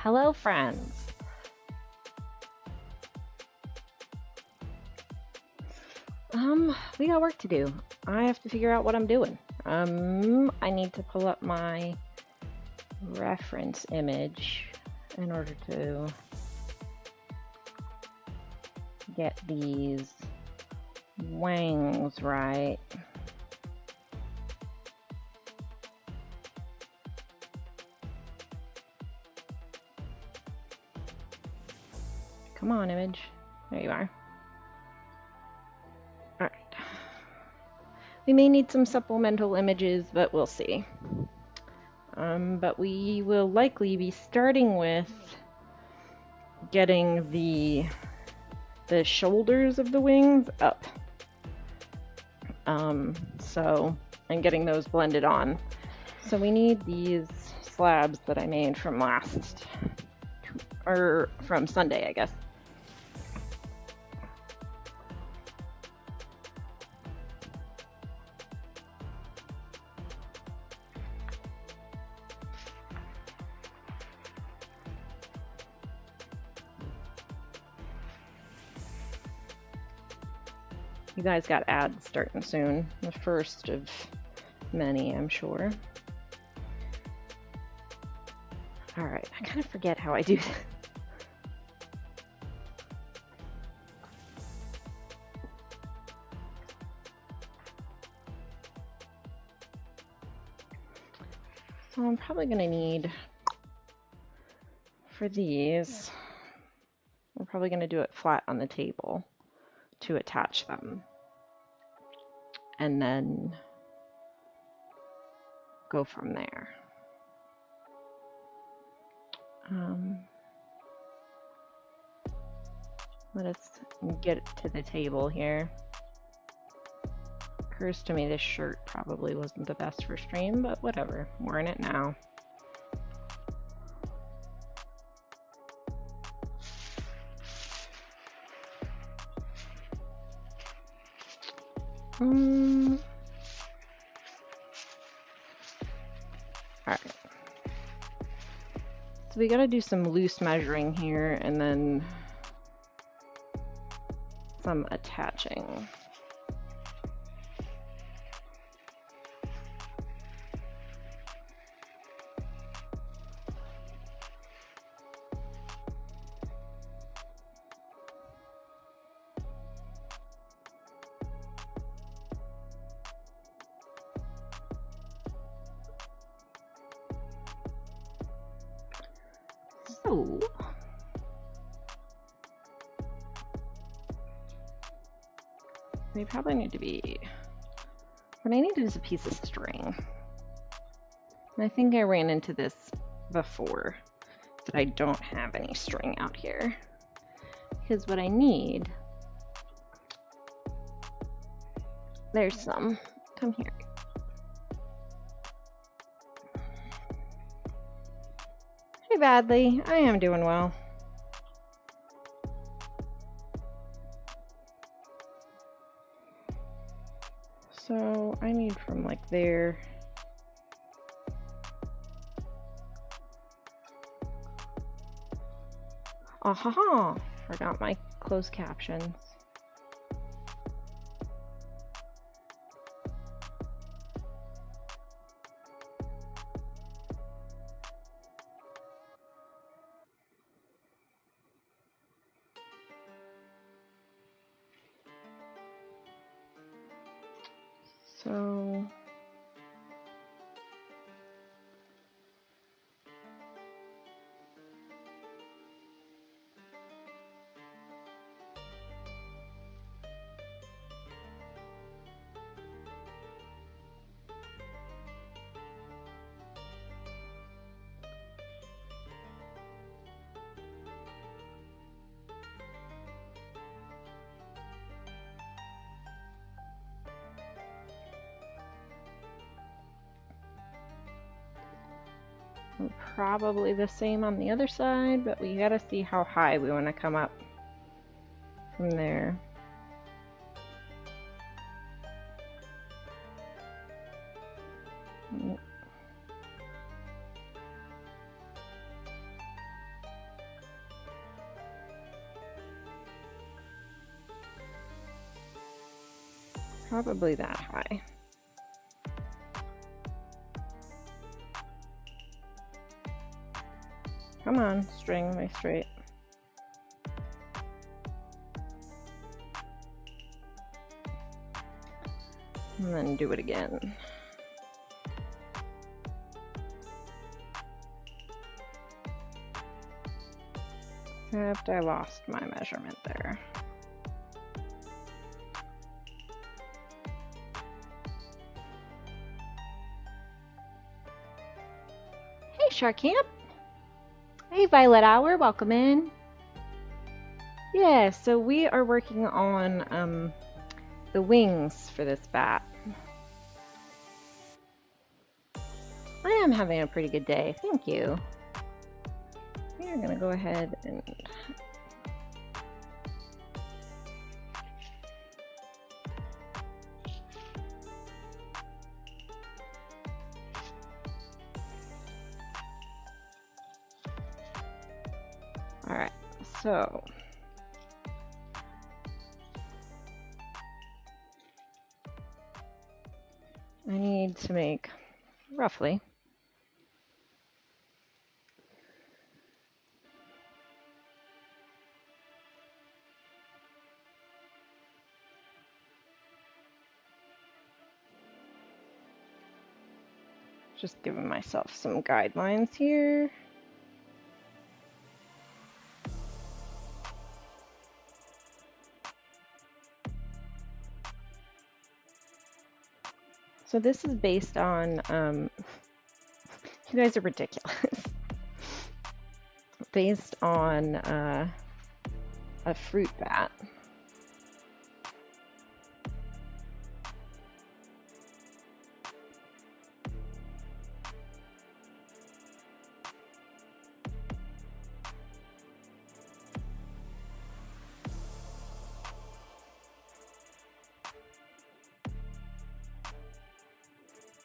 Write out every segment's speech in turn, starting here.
Hello, friends. We got work to do. I have to figure out what I'm doing. I need to pull up my reference image in order to get these wangs right. Come on, image. There you are. All right. We may need some supplemental images, but we'll see. But we will likely be starting with getting the shoulders of the wings up. And getting those blended on. So we need these slabs that I made from from Sunday, I guess. You guys got ads starting soon. The first of many, I'm sure. All right, I kind of forget how I do that. So I'm probably gonna need, for these, we're probably gonna do it flat on the table to attach them. And then go from there. Let us get to the table here. Occurs to me this shirt probably wasn't the best for stream, but whatever. We're in it now. Alright. So we gotta do some loose measuring here and then some attaching. So they probably need to be, what I need is a piece of string. And I think I ran into this before, that I don't have any string out here. Because what I need, there's some, come here. Hey Badly, I am doing well. So I need from like there. Ahaha! Forgot my closed captions. So probably the same on the other side, but we gotta see how high we want to come up from there. Probably that high. Come on, string, lay straight. And then do it again. Except I lost my measurement there. Hey, Shark Camp. Hey, Violet Hour, welcome in. Yeah, so we are working on the wings for this bat. I am having a pretty good day, thank you. We are gonna go ahead and all right, so I need to make roughly just giving myself some guidelines here. So this is based on, you guys are ridiculous. Based on a fruit bat.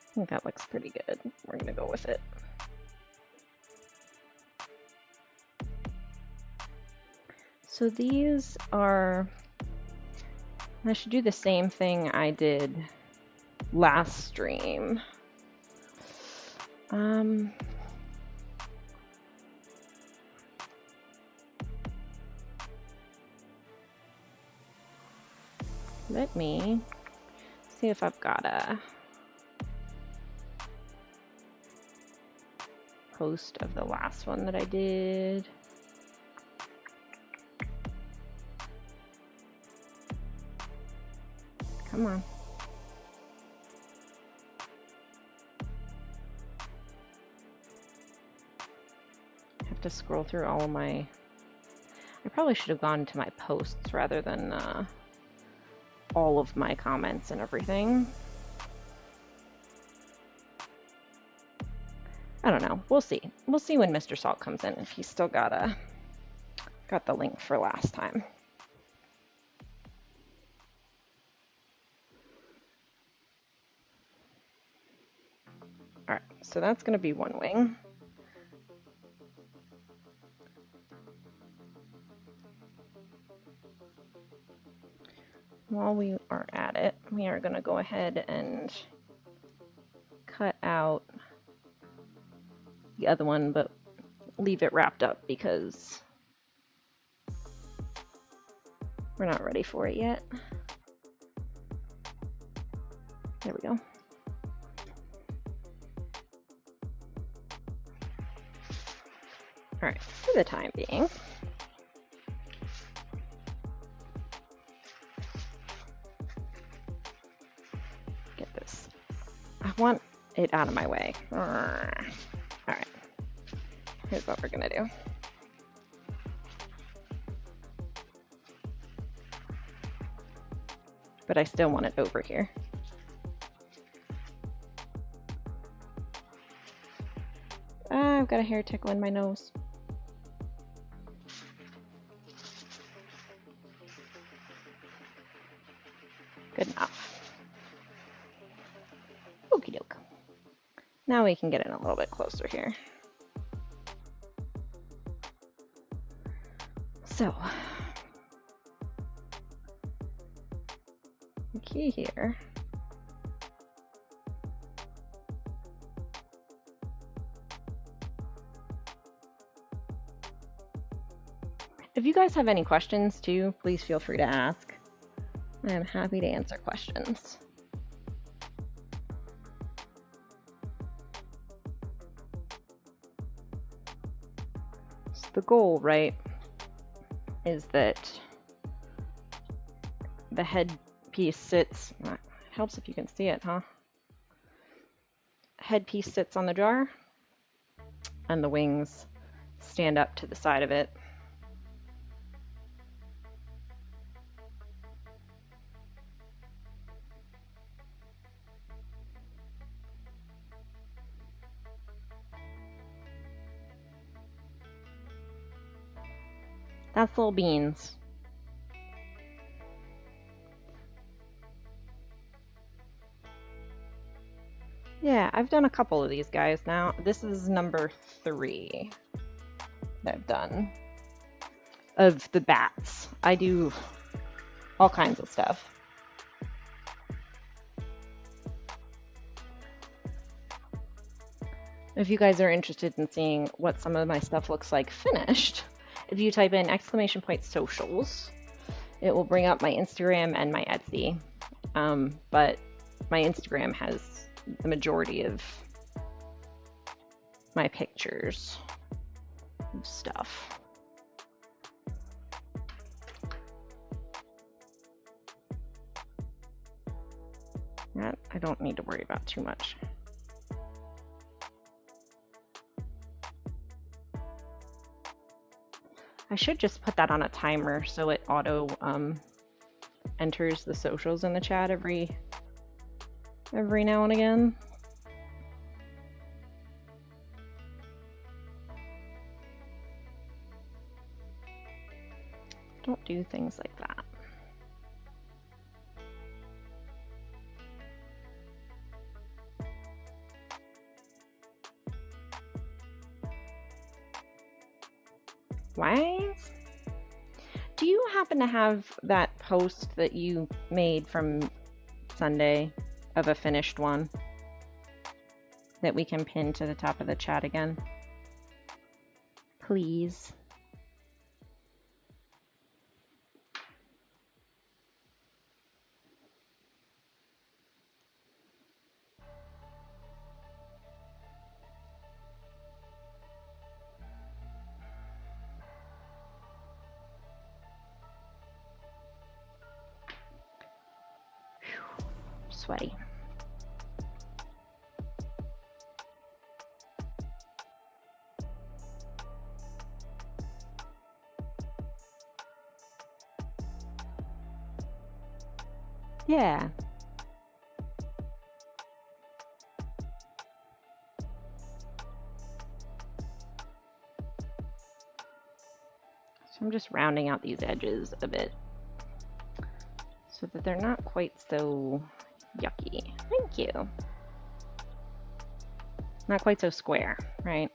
I think that looks pretty good. We're gonna go with it. So these are, I should do the same thing I did last stream. Let me see if I've got a post of the last one that I did. Come on. I have to scroll through all of my, I probably should have gone to my posts rather than all of my comments and everything. I don't know. We'll see. We'll see when Mr. Salt comes in if he's still got the link for last time. All right, so that's going to be one wing. While we are at it, we are going to go ahead and cut out the other one, but leave it wrapped up because we're not ready for it yet. There we go. All right, for the time being, get this. I want it out of my way. All right, here's what we're gonna do. But I still want it over here. I've got a hair tickle in my nose. Good enough. Okie doke. Now we can get in a little bit closer here. So, see here. If you guys have any questions too, please feel free to ask. I am happy to answer questions. So the goal, right, is that the headpiece sits, it helps if you can see it, huh? Headpiece sits on the jar and the wings stand up to the side of it. That's little beans. Yeah, I've done a couple of these guys now. This is number 3 that I've done of the bats. I do all kinds of stuff. If you guys are interested in seeing what some of my stuff looks like finished, if you type in !socials, it will bring up my Instagram and my Etsy. But my Instagram has the majority of my pictures of stuff. That I don't need to worry about too much. I should just put that on a timer so it auto enters the socials in the chat every now and again. Don't do things like that. Why? Do you happen to have that post that you made from Sunday of a finished one that we can pin to the top of the chat again? Please. Sweaty. Yeah. So I'm just rounding out these edges a bit so that they're not quite so yucky. Thank you. Not quite so square, right?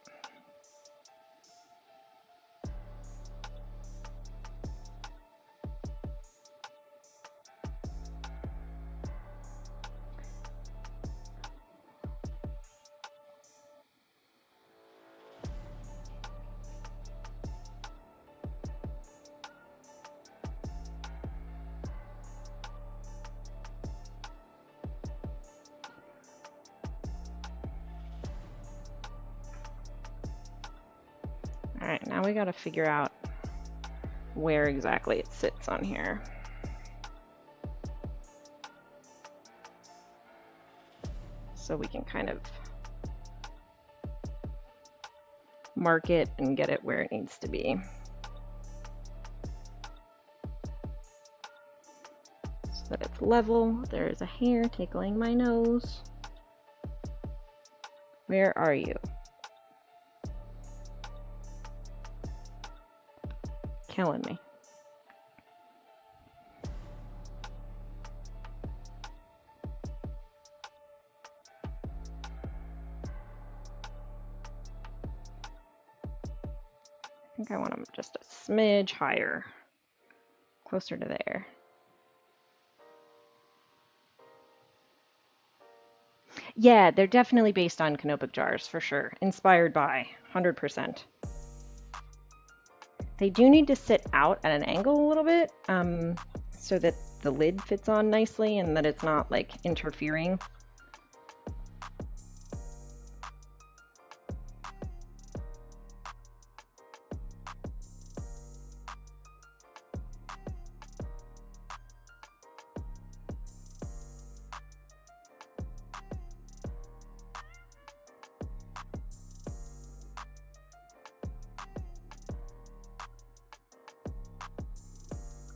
All right, now we got to figure out where exactly it sits on here. So we can kind of mark it and get it where it needs to be. So that it's level. There is a hair tickling my nose. Where are you? Killing me. I think I want them just a smidge higher, closer to there. Yeah, they're definitely based on canopic jars for sure. Inspired by, 100%. They do need to sit out at an angle a little bit, so that the lid fits on nicely and that it's not like interfering.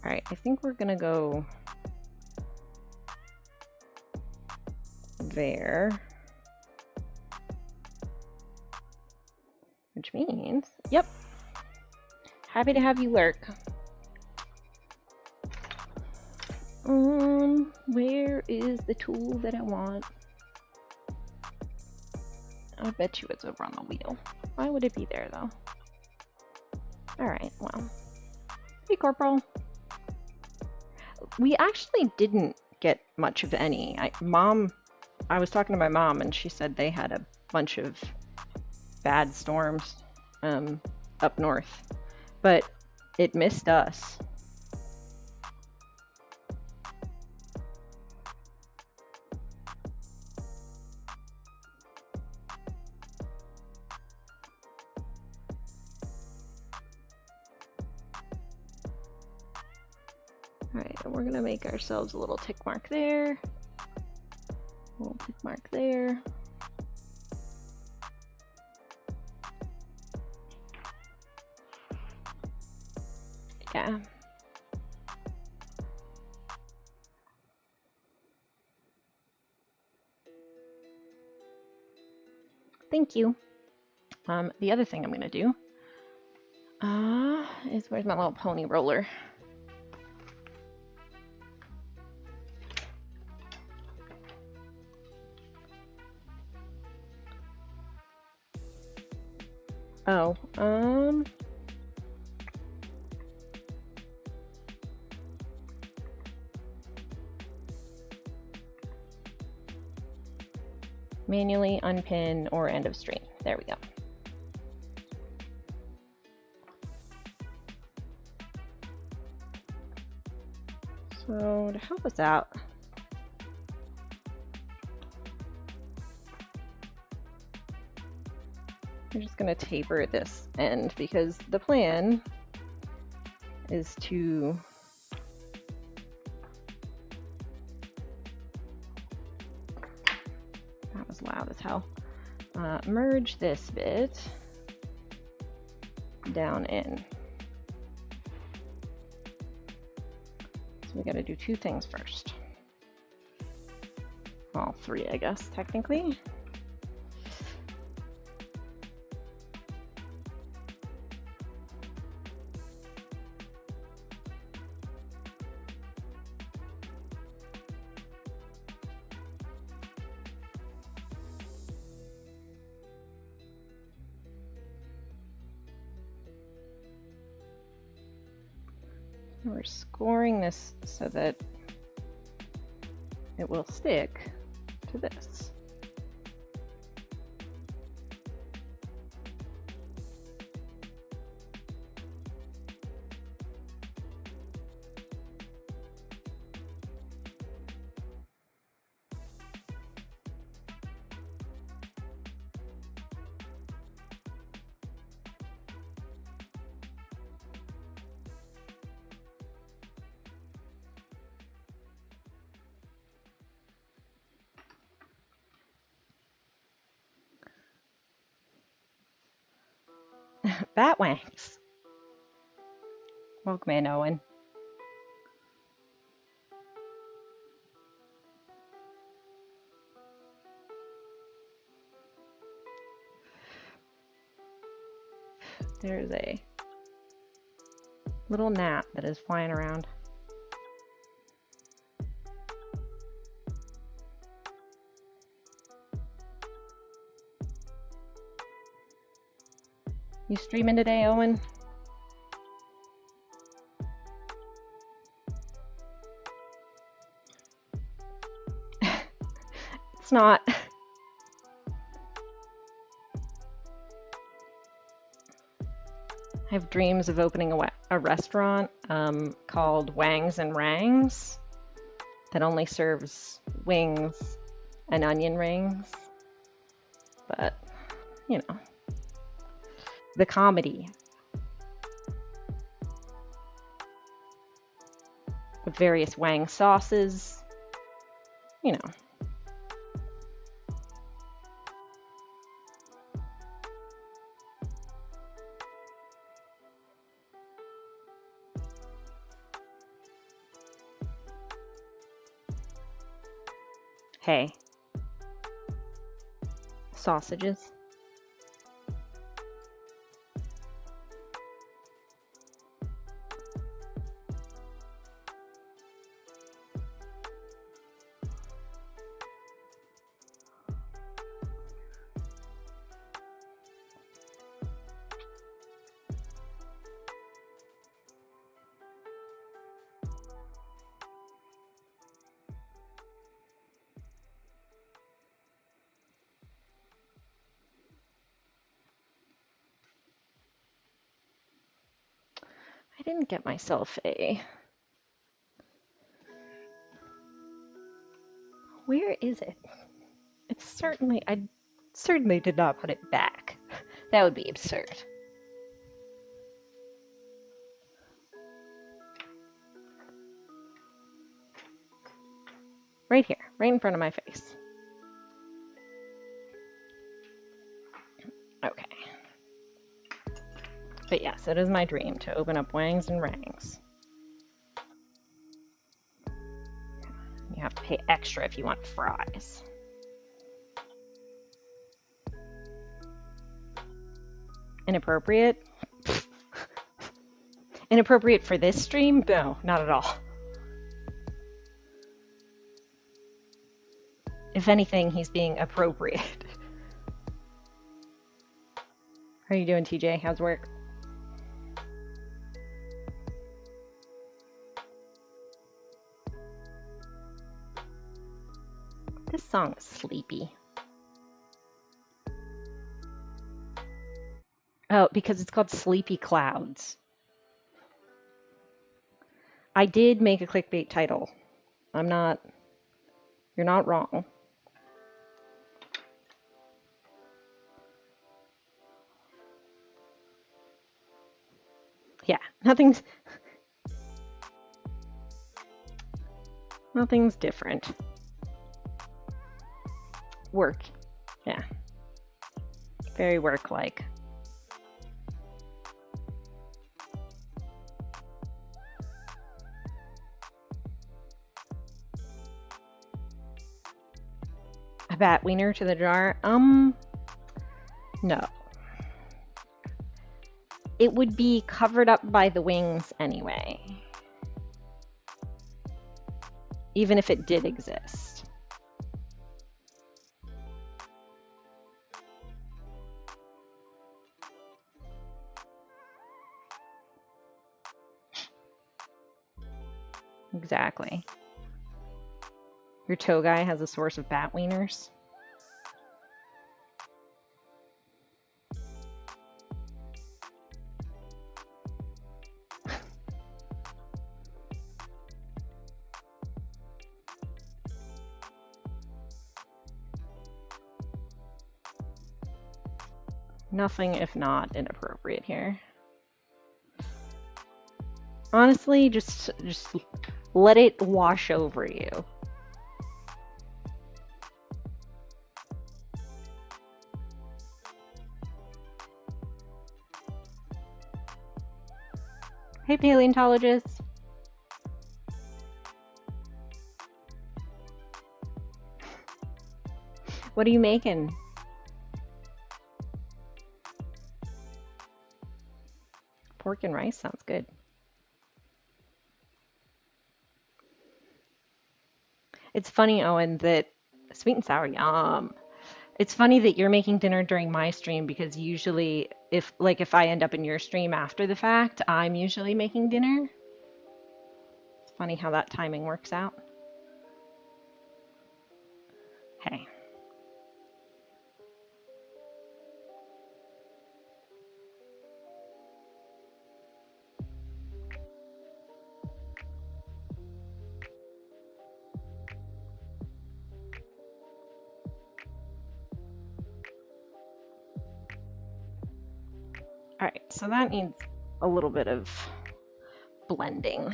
All right, I think we're gonna go there, which means, yep, happy to have you lurk. Where is the tool that I want? I bet you it's over on the wheel. Why would it be there though? All right, well, hey Corporal. We actually didn't get much of any. I was talking to my mom and she said they had a bunch of bad storms up north, but it missed us. All right, and we're gonna make ourselves a little tick mark there, a little tick mark there. Yeah. Thank you. The other thing I'm gonna do is, where's my little pony roller? Oh, manually unpin or end of stream. There we go. So to help us out, we're just going to taper this end because the plan is to that was loud as hell. Merge this bit down in. So we got to do two things first. Well, three, I guess, technically. We're scoring this so that it will stick to this. Bat wax. Welcome in, Owen. There's a little gnat that is flying around. You streaming today, Owen? It's not. I have dreams of opening a restaurant called Wangs and Rangs that only serves wings and onion rings. But, you know, the comedy with various Wang sauces, you know. Hey, sausages. I didn't get myself a... Where is it? It's certainly... I certainly did not put it back. That would be absurd. Right here, right in front of my face. Okay. But yes, it is my dream to open up Wangs and Rangs. You have to pay extra if you want fries. Inappropriate? Inappropriate for this stream? No, not at all. If anything, he's being appropriate. How are you doing, TJ? How's work? This song is sleepy. Oh, because it's called Sleepy Clouds. I did make a clickbait title. You're not wrong. Yeah, nothing's different. Work. Yeah. Very work-like. A bat wiener to the jar? No. It would be covered up by the wings anyway. Even if it did exist. Exactly. Your toe guy has a source of bat wieners? Nothing if not inappropriate here. Honestly, just let it wash over you. Hey, paleontologist. What are you making? Pork and rice sounds good. It's funny, Owen, that sweet and sour, yum. It's funny that you're making dinner during my stream because usually if I end up in your stream after the fact, I'm usually making dinner. It's funny how that timing works out. Hey. So that needs a little bit of blending.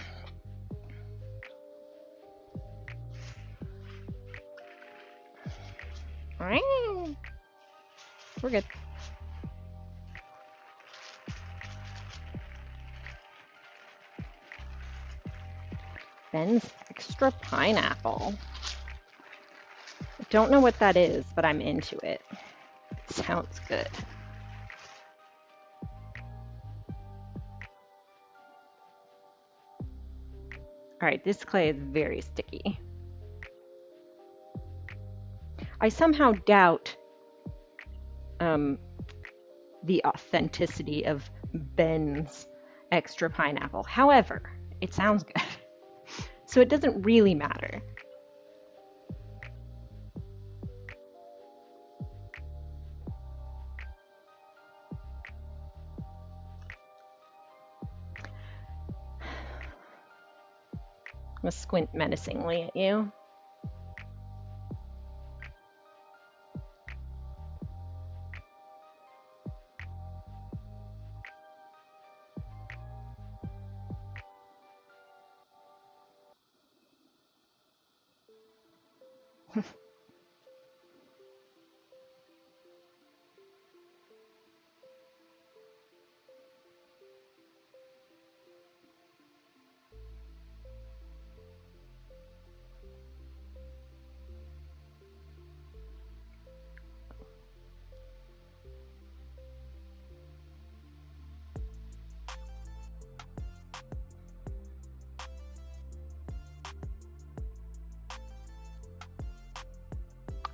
All right, we're good. Ben's extra pineapple. I don't know what that is, but I'm into it. It sounds good. All right, this clay is very sticky. I somehow doubt the authenticity of Ben's extra pineapple. However, it sounds good. So it doesn't really matter. I'm gonna squint menacingly at you.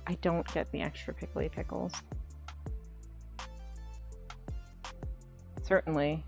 I don't get the extra pickly pickles. Certainly.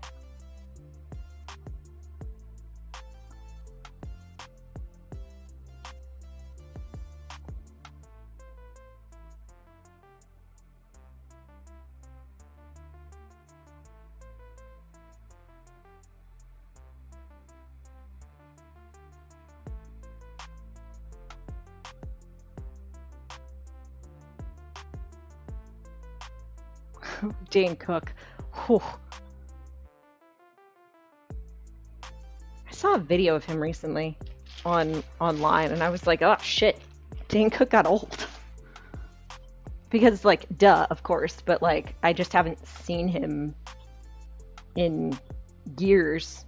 Dane Cook. Whew. I saw a video of him recently online, and I was like, oh shit, Dane Cook got old. Because, like, duh, of course, but like I just haven't seen him in years.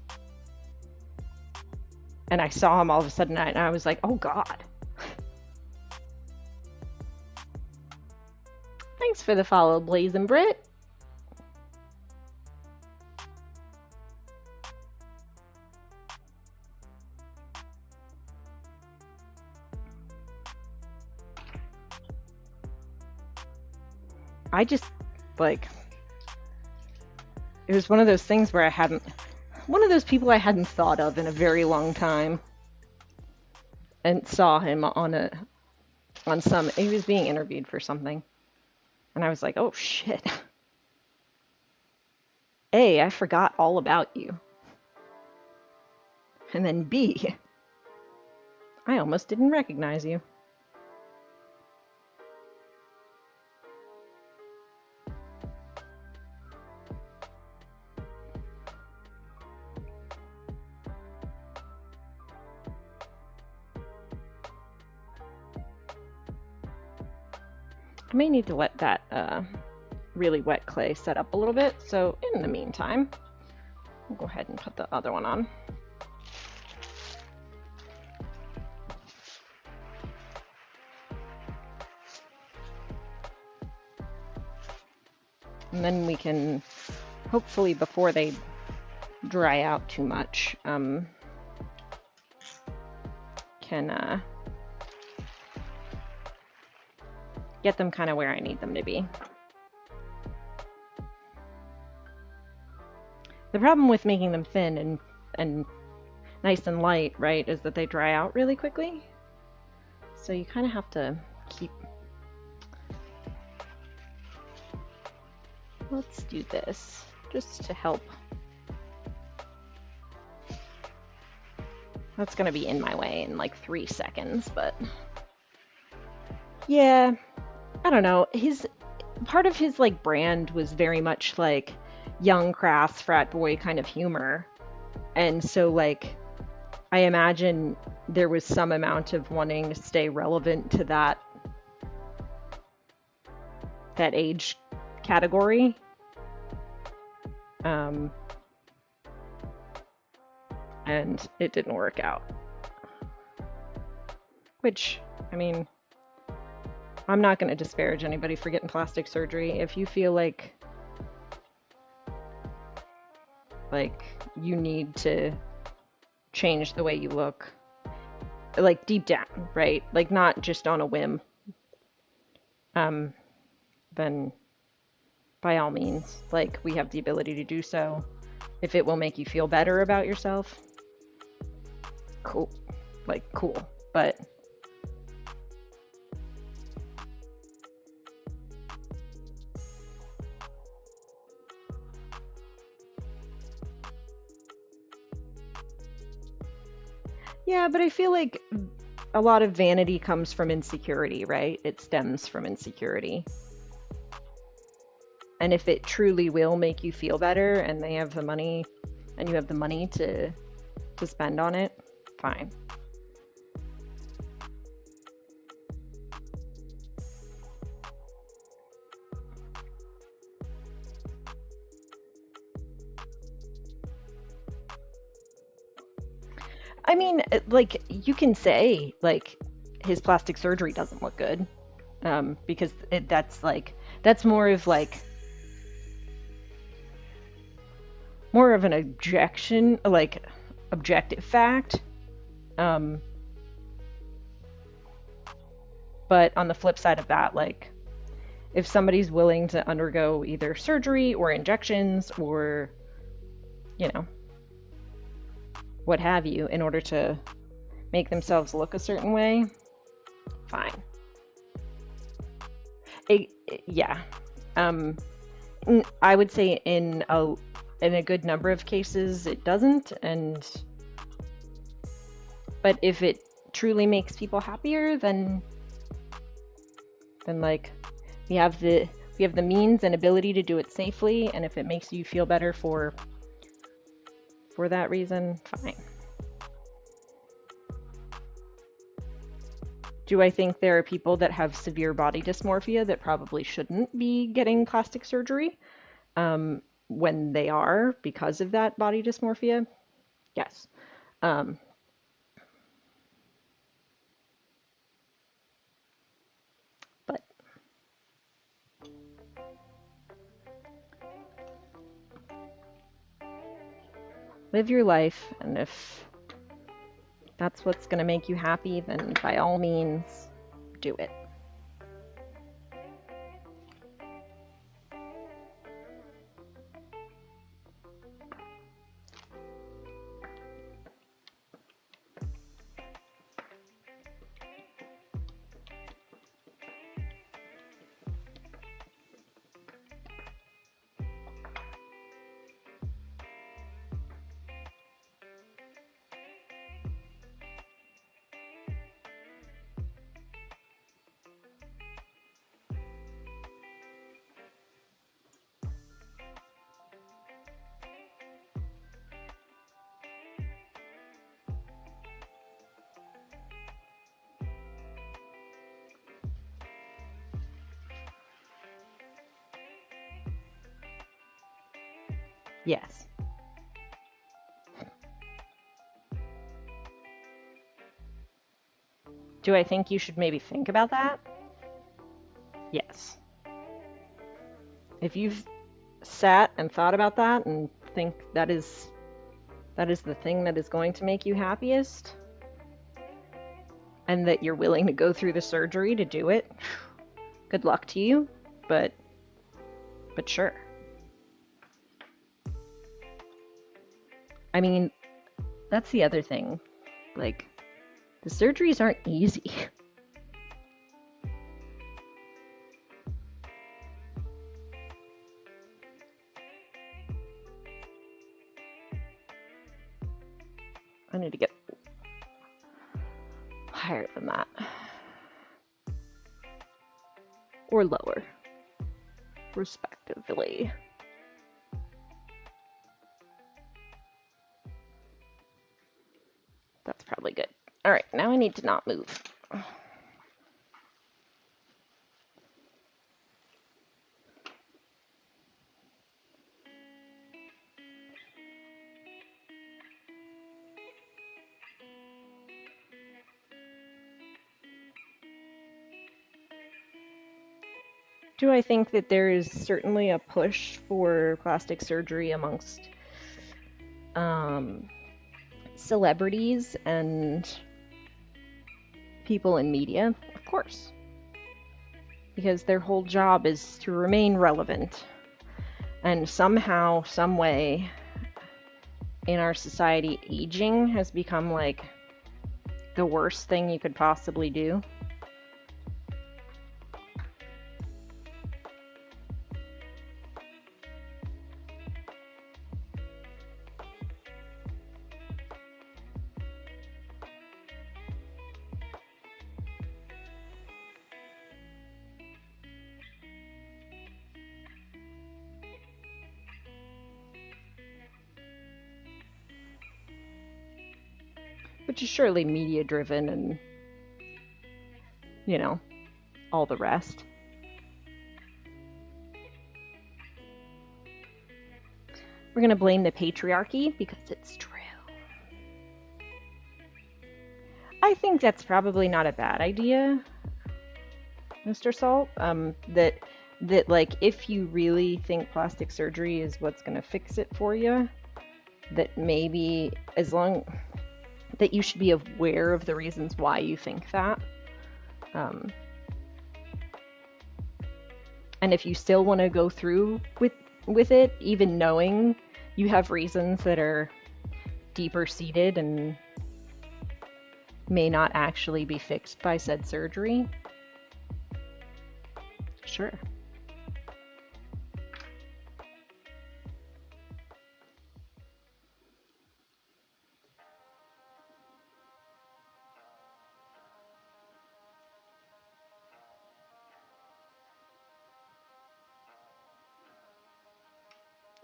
And I saw him all of a sudden, and I was like, oh god. Thanks for the follow, Blazin' Brit. I just, like, it was one of those things where one of those people I hadn't thought of in a very long time, and saw him on some, he was being interviewed for something, and I was like, oh shit. A, I forgot all about you. And then B, I almost didn't recognize you. I may need to let that really wet clay set up a little bit, so in the meantime, we'll go ahead and put the other one on. And then we can, hopefully before they dry out too much, can get them kind of where I need them to be. The problem with making them thin and nice and light, right, is that they dry out really quickly. So you kind of have to keep... Let's do this, just to help. That's gonna be in my way in like 3 seconds, but... Yeah, I don't know. Part of his like brand was very much like young, crass, frat boy kind of humor. And so, like, I imagine there was some amount of wanting to stay relevant to that age category. And it didn't work out. Which, I mean, I'm not going to disparage anybody for getting plastic surgery. If you feel like you need to change the way you look, like deep down, right? Like not just on a whim, then by all means, like we have the ability to do so. If it will make you feel better about yourself, cool. Like cool. But yeah, but I feel like a lot of vanity comes from insecurity, right? It stems from insecurity. And if it truly will make you feel better and they have the money and you have the money to spend on it, fine. I mean, like, you can say, like, his plastic surgery doesn't look good, because that's more of, like, more of an objection, like, objective fact. But on the flip side of that, like, if somebody's willing to undergo either surgery or injections or, you know, what have you, in order to make themselves look a certain way, fine. Yeah. I would say in a good number of cases it doesn't, but if it truly makes people happier, then like we have the means and ability to do it safely, and if it makes you feel better for that reason, fine. Do I think there are people that have severe body dysmorphia that probably shouldn't be getting plastic surgery when they are because of that body dysmorphia? Yes. But live your life, and if that's what's going to make you happy, then by all means, do it. Yes. Do I think you should maybe think about that? Yes. If you've sat and thought about that and think that is the thing that is going to make you happiest, and that you're willing to go through the surgery to do it, good luck to you, but sure. I mean, that's the other thing. Like, the surgeries aren't easy. I need to get higher than that. Or lower, respectively. probably good. All right, now I need to not move. Do I think that there is certainly a push for plastic surgery amongst celebrities and people in media? Of course. Because their whole job is to remain relevant. And somehow, some way, in our society, aging has become like the worst thing you could possibly do. Which is surely media driven and, you know, all the rest. We're going to blame the patriarchy because it's true. I think that's probably not a bad idea, Mr. Salt. That like if you really think plastic surgery is what's going to fix it for you, that maybe as long that you should be aware of the reasons why you think that. And if you still want to go through with it, even knowing you have reasons that are deeper seated and may not actually be fixed by said surgery, sure.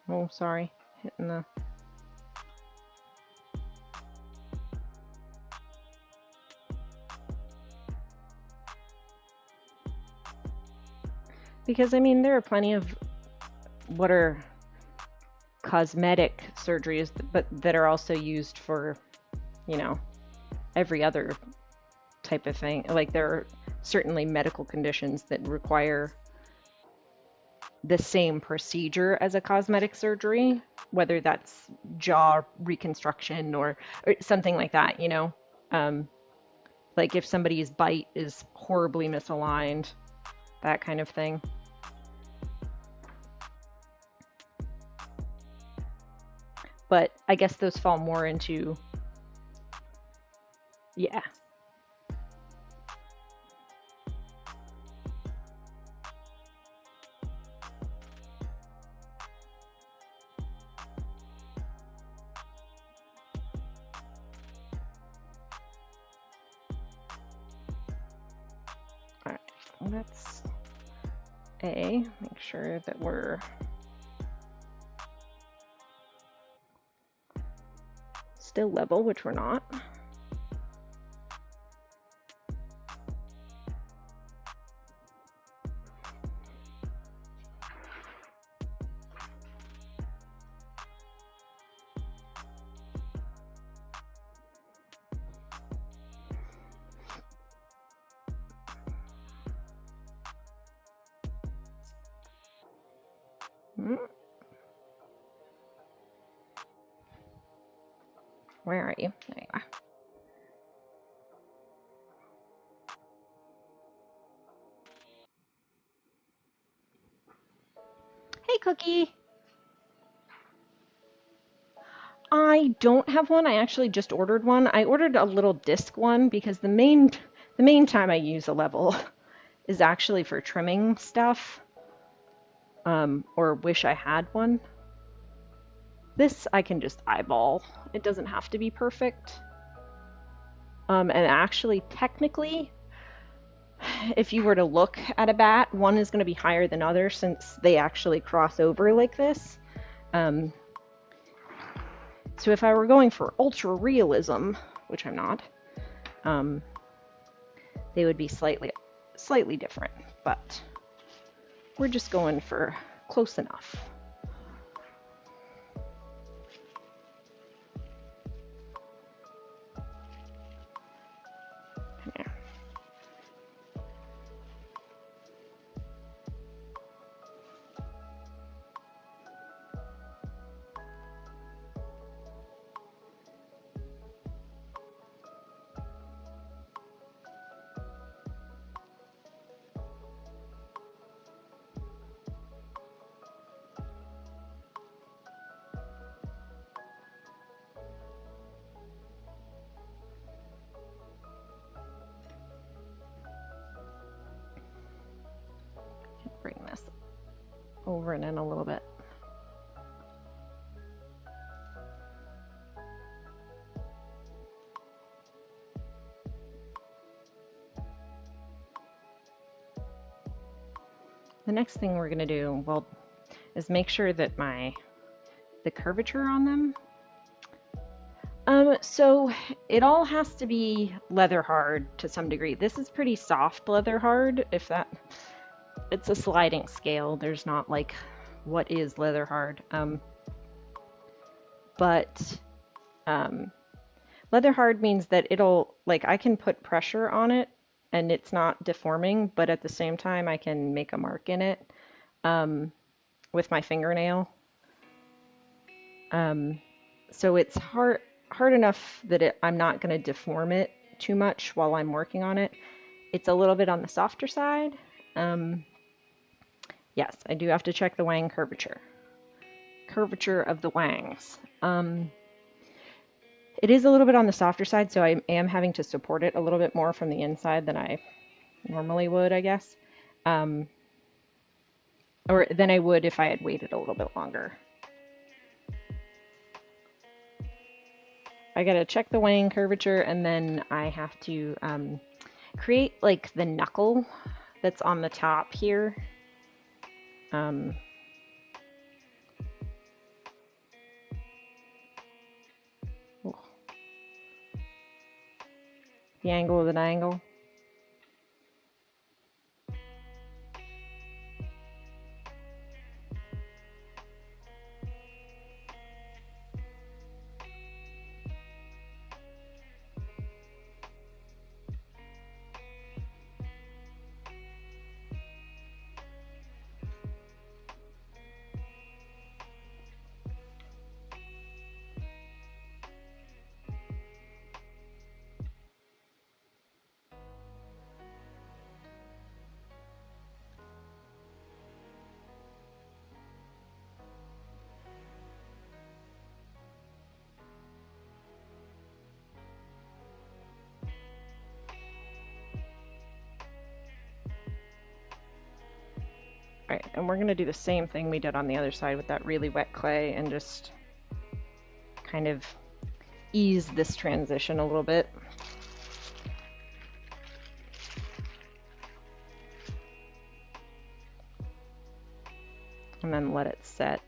Oh, sorry, hitting the... Because, I mean, there are plenty of what are cosmetic surgeries, but that are also used for, you know, every other type of thing. Like, there are certainly medical conditions that require the same procedure as a cosmetic surgery, whether that's jaw reconstruction or something like that, you know? Like if somebody's bite is horribly misaligned, that kind of thing. But I guess those fall more into, yeah. All right, let's make sure that we're still level, which we're not. Where are you? There you are. Hey, Cookie. I don't have one. I actually just ordered one. I ordered a little disc one because the main time I use a level is actually for trimming stuff. Or wish I had one. This I can just eyeball. It doesn't have to be perfect. And actually, technically, if you were to look at a bat, one is going to be higher than other since they actually cross over like this. So if I were going for ultra realism, which I'm not, they would be slightly different, but we're just going for close enough. Yeah. Bring this over and in a little bit. The next thing we're going to do, well, is make sure that the curvature on them. So it all has to be leather hard to some degree. This is pretty soft leather hard, it's a sliding scale. There's not like what is leather hard. But leather hard means that it'll, like, I can put pressure on it and it's not deforming, but at the same time I can make a mark in it with my fingernail. So it's hard enough that I'm not going to deform it too much while I'm working on it. It's a little bit on the softer side. Yes, I do have to check the wang curvature. Curvature of the wangs. It is a little bit on the softer side, so I am having to support it a little bit more from the inside than I normally would, I guess. Or than I would if I had waited a little bit longer. I gotta check the wang curvature, and then I have to create like the knuckle that's on the top here. The angle of the angle. Right, and we're going to do the same thing we did on the other side with that really wet clay and just kind of ease this transition a little bit. And then let it set.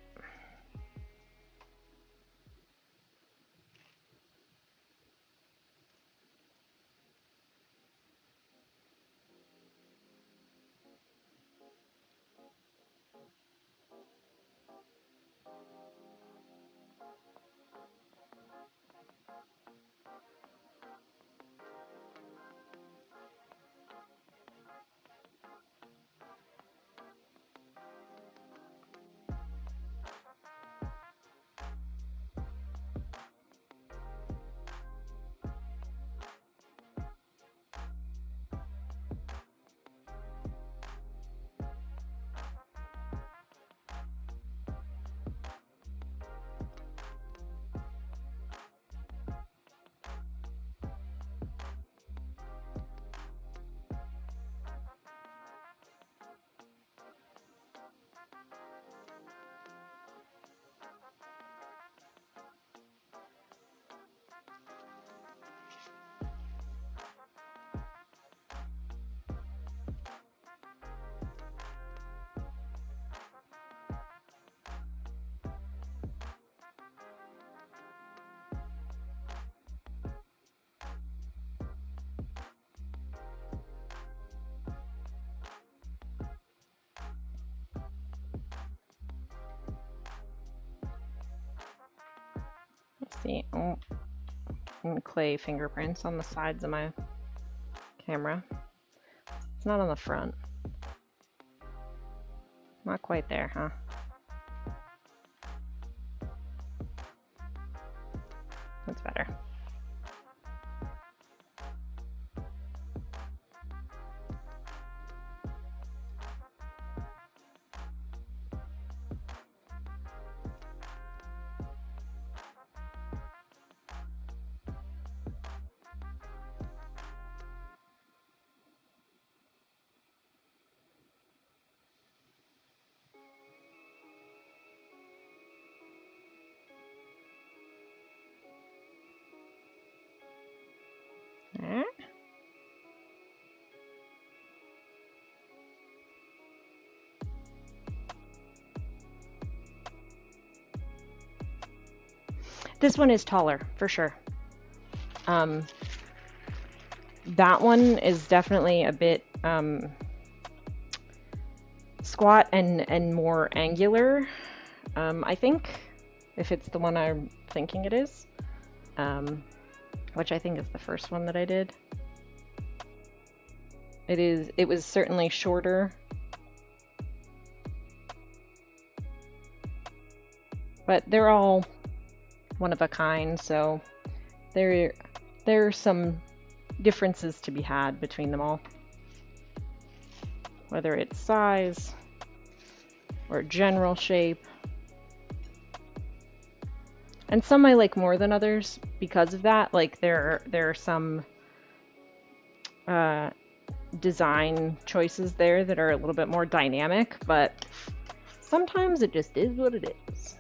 See, oh, and clay fingerprints on the sides of my camera. It's not on the front. Not quite there, huh? That's better. This one is taller, for sure. That one is definitely a bit squat and more angular, I think, if it's the one I'm thinking it is, which I think is the first one that I did. It was certainly shorter, but they're all one of a kind, so there are some differences to be had between them all, whether it's size or general shape. And some I like more than others because of that. Like there are some design choices there that are a little bit more dynamic, but sometimes it just is what it is.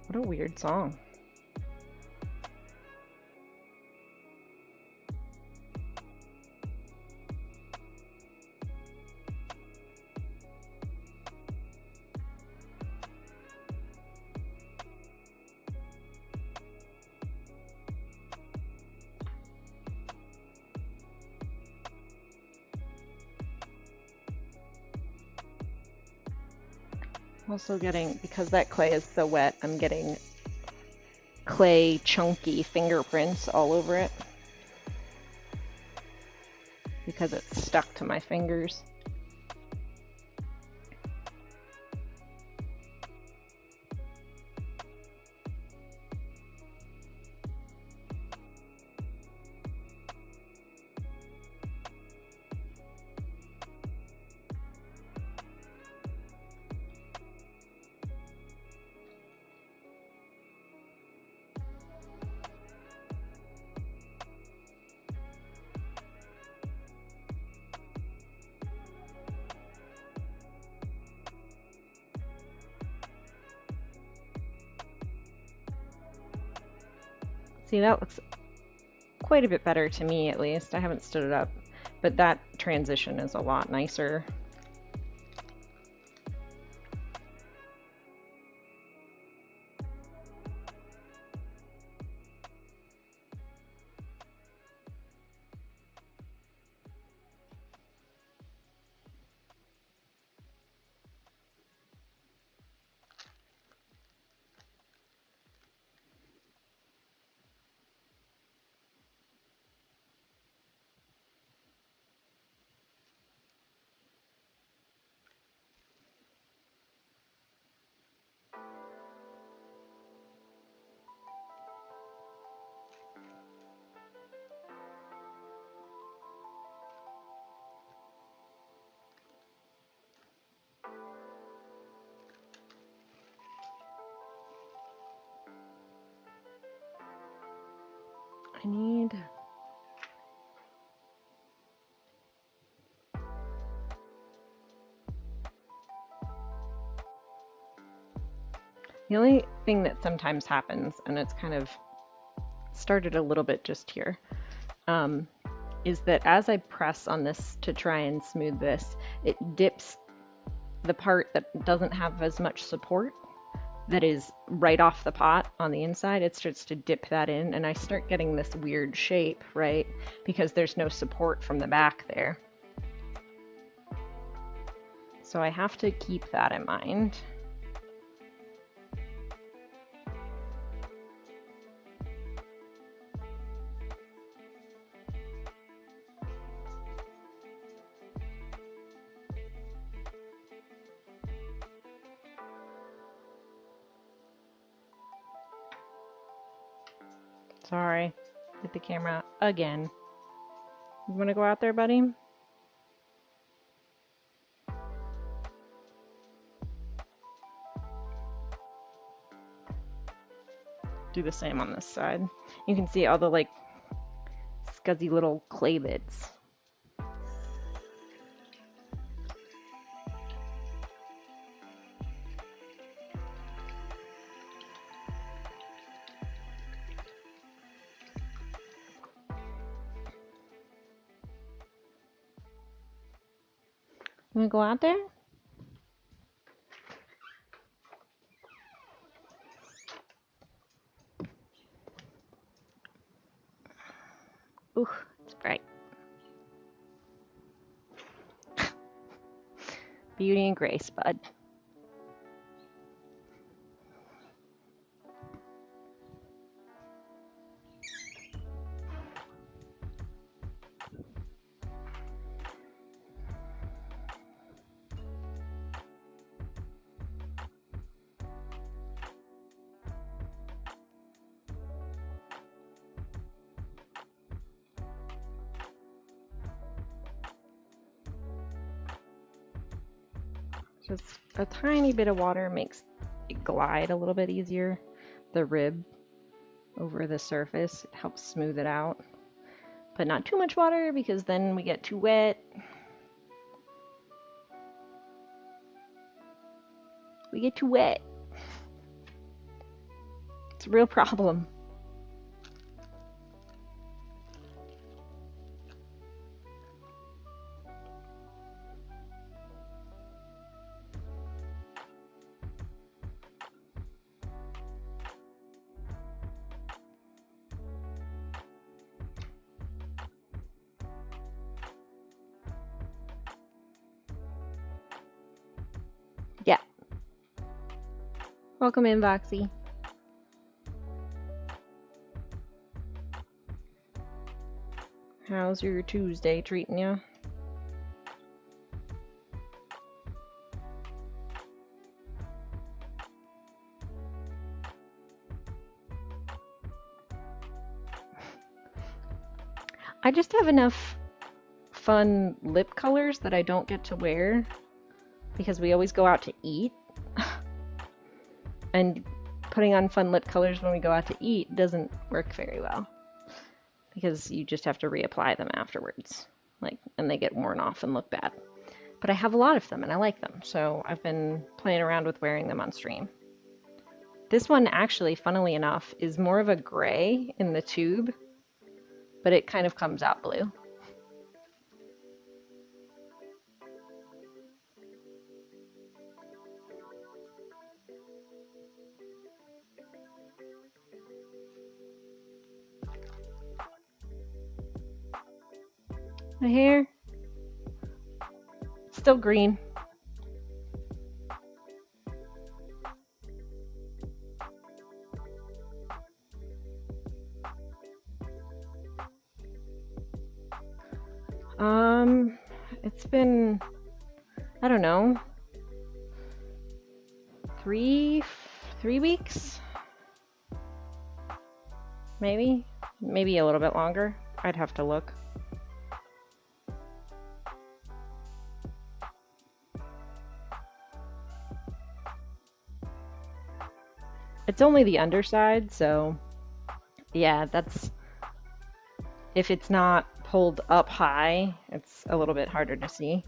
What a weird song. Also getting, because that clay is so wet, I'm getting clay chunky fingerprints all over it because it's stuck to my fingers. See, that looks quite a bit better to me, at least. I haven't stood it up, but that transition is a lot nicer. I need... The only thing that sometimes happens, and it's kind of started a little bit just here, is that as I press on this to try and smooth this, it dips the part that doesn't have as much support that is right off the pot on the inside, it starts to dip that in, and I start getting this weird shape, right? Because there's no support from the back there. So I have to keep that in mind. Sorry, hit the camera again. You wanna go out there, buddy? Do the same on this side. You can see all the like scuzzy little clay bits. You wanna go out there? Ooh, it's bright. Beauty and grace, bud. Just a tiny bit of water makes it glide a little bit easier. The rib over the surface, it helps smooth it out. But not too much water because then we get too wet. We get too wet. It's a real problem. Yeah. Welcome in, Voxy. How's your Tuesday treating you? I just have enough fun lip colors that I don't get to wear because we always go out to eat. And putting on fun lip colors when we go out to eat doesn't work very well because you just have to reapply them afterwards, and they get worn off and look bad. But I have a lot of them and I like them, so I've been playing around with wearing them on stream. This one actually, funnily enough, is more of a gray in the tube, but it kind of comes out blue. My hair, still green. It's been, I don't know, three weeks? Maybe a little bit longer. I'd have to look. It's only the underside, so yeah, if it's not pulled up high, it's a little bit harder to see.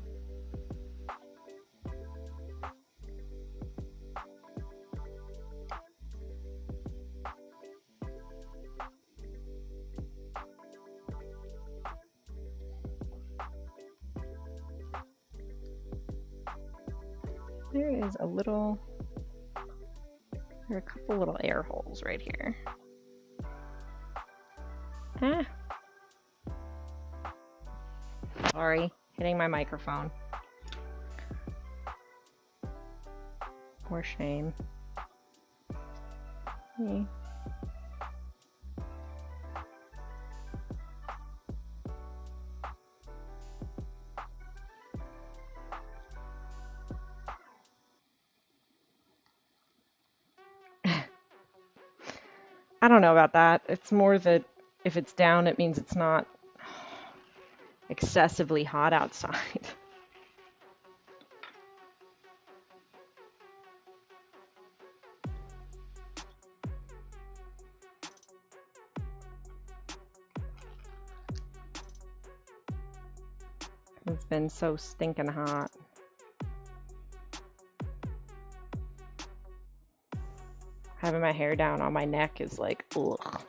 There is a little There are a couple little air holes right here. Ah. Sorry, hitting my microphone. For shame. Hey. I don't know about that. It's more that if it's down, it means it's not excessively hot outside. It's been so stinking hot. Having my hair down on my neck is like, ugh.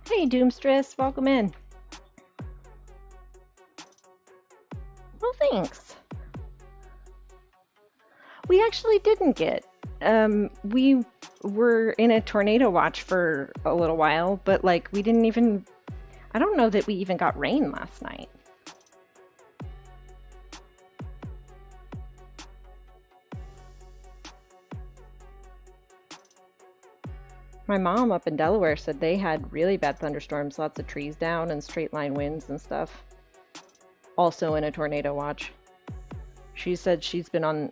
Hey, Doomstress, welcome in. Well, thanks. We actually didn't get. We were in a tornado watch for a little while, but like we didn't even. I don't know that we even got rain last night. My mom up in Delaware said they had really bad thunderstorms, lots of trees down and straight line winds and stuff. Also in a tornado watch. She said she's been on,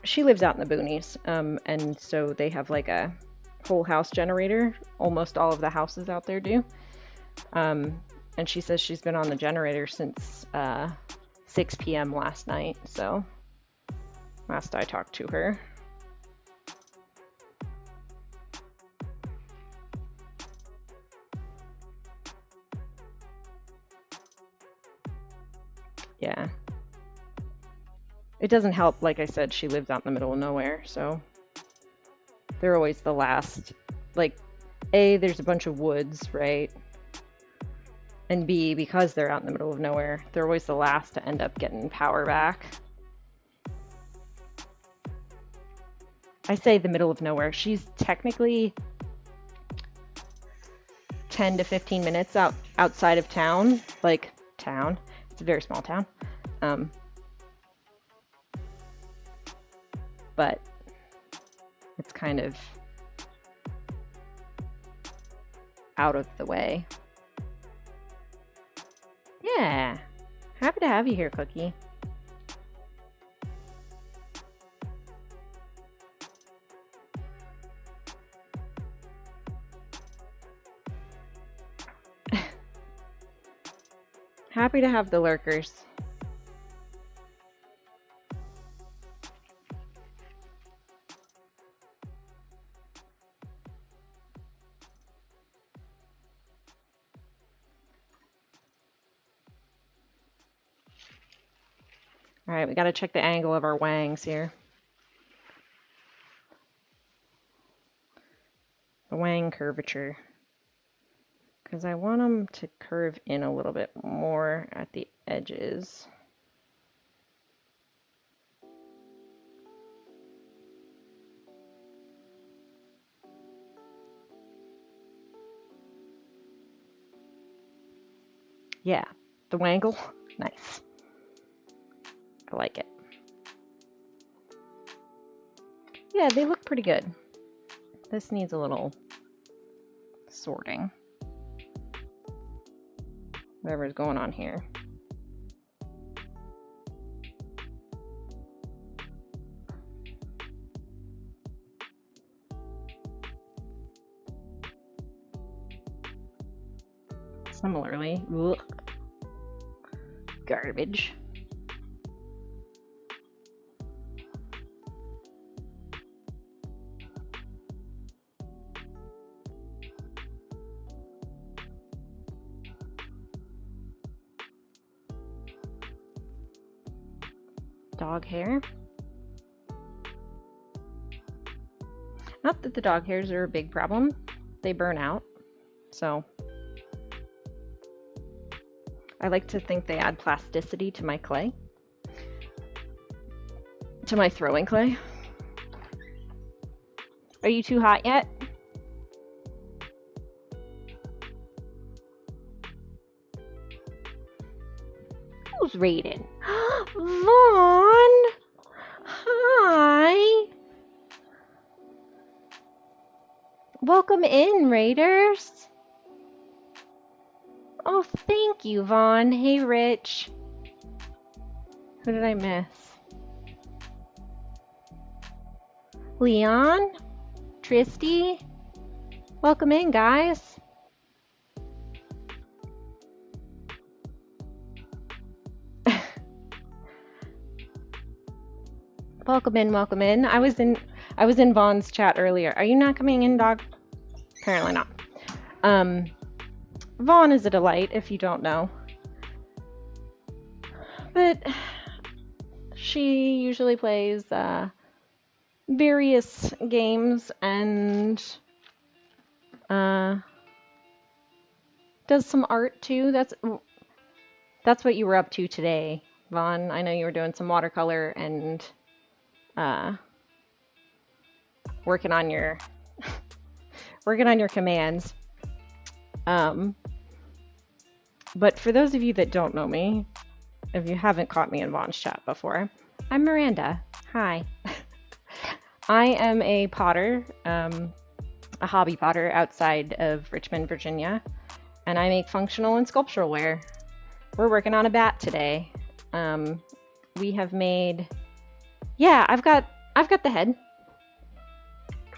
she lives out in the boonies, and so they have like a whole house generator. Almost all of the houses out there do. And she says she's been on the generator since 6 p.m. last night, so last I talked to her. Yeah. It doesn't help, like I said, she lives out in the middle of nowhere, so they're always the last. Like, A, there's a bunch of woods, right? And B, because they're out in the middle of nowhere, they're always the last to end up getting power back. I say the middle of nowhere. She's technically 10 to 15 minutes outside of town, like town. It's a very small town. But it's kind of out of the way. Yeah, happy to have you here, Cookie. Happy to have the lurkers. All right, we got to check the angle of our wangs here. The wang curvature. Because I want them to curve in a little bit more at the edges. Yeah, the wangle, nice. I like it. Yeah, they look pretty good. This needs a little sorting. Whatever's going on here. Similarly, ugh, garbage. dog hair. Not that the dog hairs are a big problem. They burn out. So I like to think they add plasticity to my clay. To my throwing clay. Are you too hot yet? Who's raiding? Vaughn! Hi! Welcome in, raiders! Oh, thank you, Vaughn. Hey, Rich. Who did I miss? Leon? Tristy? Welcome in, guys. Welcome in, welcome in. I was in Vaughn's chat earlier. Are you not coming in, dog? Apparently not. Vaughn is a delight, if you don't know. But she usually plays various games and does some art too. That's what you were up to today, Vaughn. I know you were doing some watercolor and working on your commands. But for those of you that don't know me, if you haven't caught me in Vaughn's chat before, I'm Miranda. Hi. I am a potter, a hobby potter outside of Richmond, Virginia, and I make functional and sculptural ware. We're working on a bat today. We have made, yeah, I've got the head.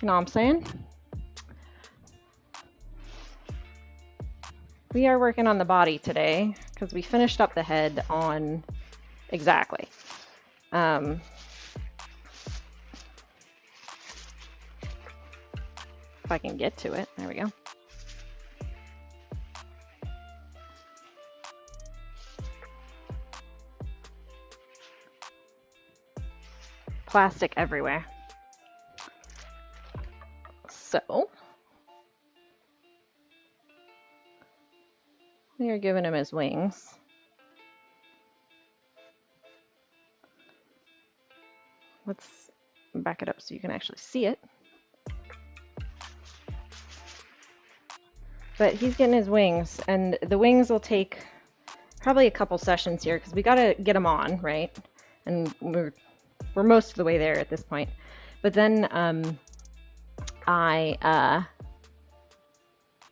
You know what I'm saying? We are working on the body today because we finished up the head on exactly. If I can get to it, there we go. Plastic everywhere. So we are giving him his wings. Let's back it up so you can actually see it. But he's getting his wings, and the wings will take probably a couple sessions here because we gotta get them on, right? And we're most of the way there at this point. But then I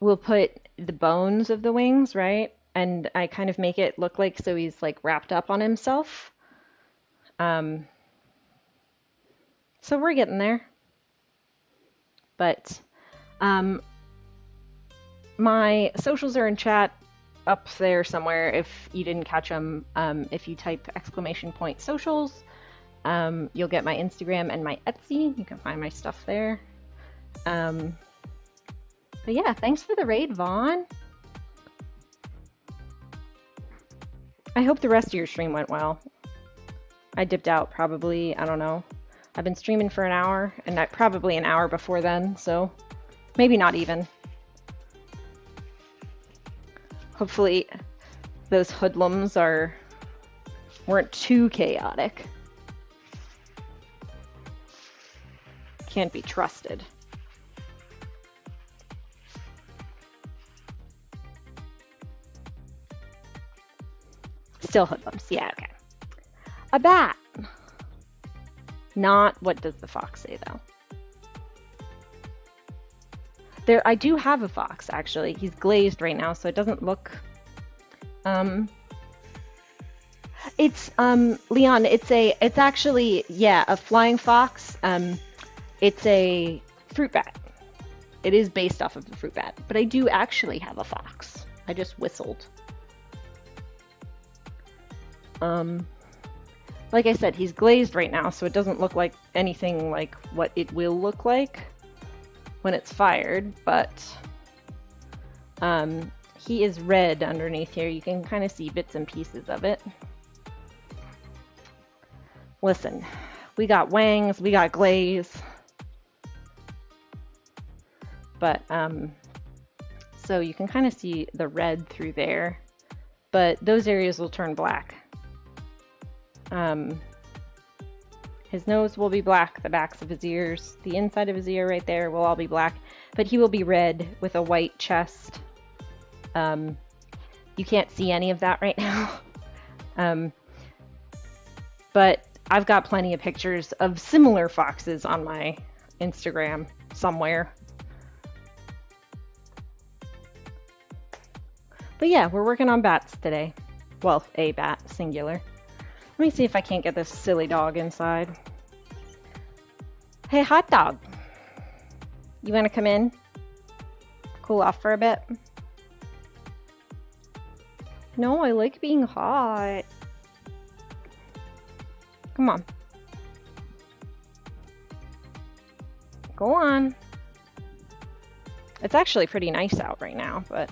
will put the bones of the wings, right? And I kind of make it look like so he's like wrapped up on himself. So we're getting there. But my socials are in chat up there somewhere if you didn't catch them. If you type !socials, you'll get my Instagram and my Etsy. You can find my stuff there. But yeah, thanks for the raid, Vaughn. I hope the rest of your stream went well. I dipped out probably, I don't know. I've been streaming for an hour, and probably an hour before then, so maybe not even. Hopefully those hoodlums weren't too chaotic. Can't be trusted. Still hoodlums, yeah, okay. A bat. Not what does the fox say, though. I do have a fox, actually. He's glazed right now, so it doesn't look... It's, Leon, it's actually, yeah, a flying fox. It's a fruit bat. It is based off of the fruit bat, but I do actually have a fox. I just whistled. Like I said, he's glazed right now, so it doesn't look like anything like what it will look like when it's fired, but he is red underneath here. You can kind of see bits and pieces of it. listen, we got wangs, we got glaze. But, so you can kind of see the red through there, but those areas will turn black. His nose will be black, the backs of his ears, the inside of his ear right there will all be black, but he will be red with a white chest. You can't see any of that right now. But I've got plenty of pictures of similar foxes on my Instagram somewhere. But yeah, we're working on bats today. Well, a bat, singular. Let me see if I can't get this silly dog inside. Hey, hot dog. You want to come in? Cool off for a bit? No, I like being hot. Come on. Go on. It's actually pretty nice out right now, but...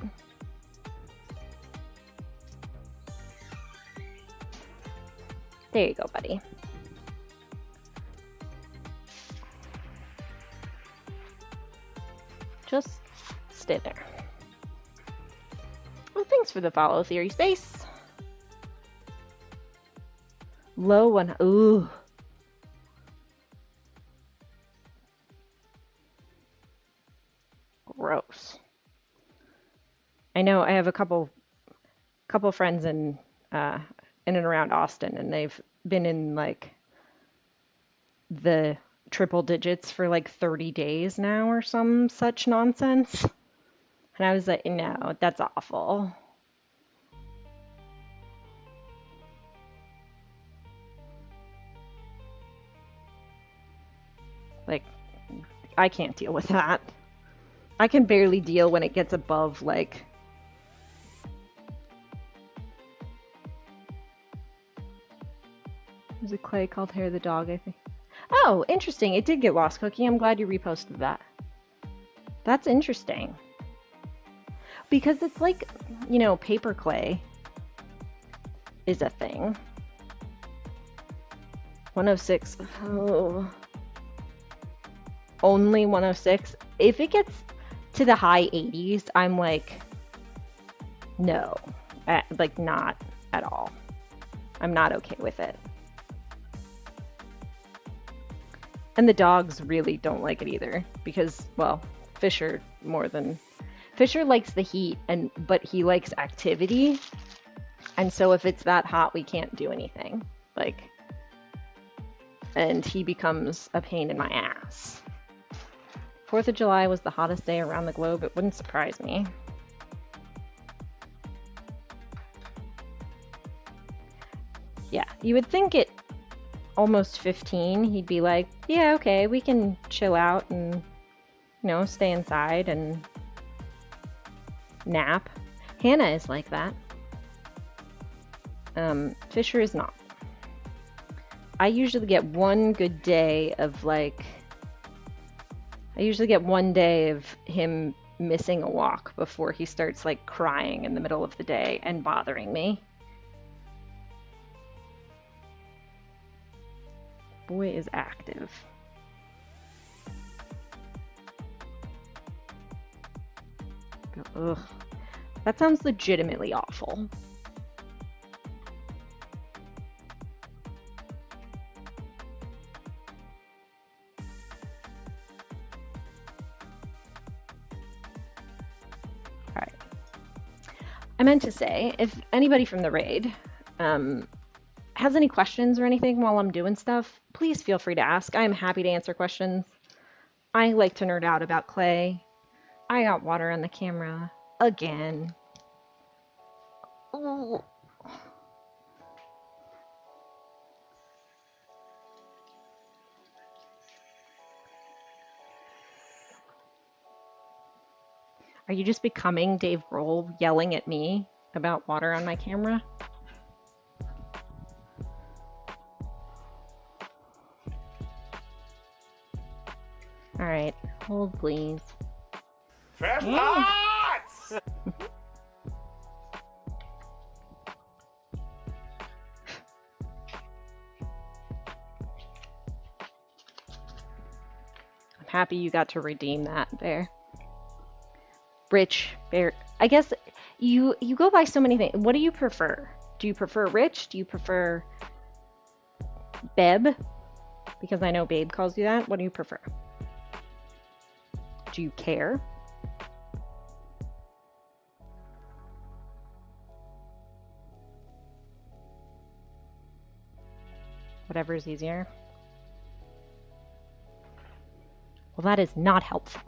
There you go, buddy. Just stay there. Well, thanks for the follow, Theory Space. Low one. Ooh. Gross. I know I have a couple friends in and around Austin, and they've been in like the triple digits for like 30 days now or some such nonsense. And I was like, no, that's awful. Like, I can't deal with that. I can barely deal when it gets above like... There's a clay called Hair the Dog, I think. Oh, interesting. It did get lost, Cookie. I'm glad you reposted that. That's interesting. Because it's like, you know, paper clay is a thing. 106. Oh. Only 106. If it gets to the high 80s, I'm like, no. Like, not at all. I'm not okay with it. And the dogs really don't like it either because, well, Fisher likes the heat, but he likes activity. And so if it's that hot, we can't do anything. Like, and he becomes a pain in my ass. 4th of July was the hottest day around the globe. It wouldn't surprise me. Yeah, you would think it almost 15, he'd be like, yeah, okay, we can chill out and, you know, stay inside and nap. Hannah is like that. Fisher is not. I usually get one good day of like, I usually get one day of him missing a walk before he starts like crying in the middle of the day and bothering me. Boy is active. Ugh. That sounds legitimately awful. Alright. I meant to say, if anybody from the raid has any questions or anything while I'm doing stuff, please feel free to ask. I'm happy to answer questions. I like to nerd out about clay. I got water on the camera again. Oh. Are you just becoming Dave Grohl yelling at me about water on my camera? All right, hold please. Fast lots! happy you got to redeem that, Bear. Rich, Bear. I guess you go by so many things. What do you prefer? Do you prefer Rich? Do you prefer Beb? Because I know Babe calls you that. What do you prefer? Do you care? Whatever is easier. Well, that is not helpful.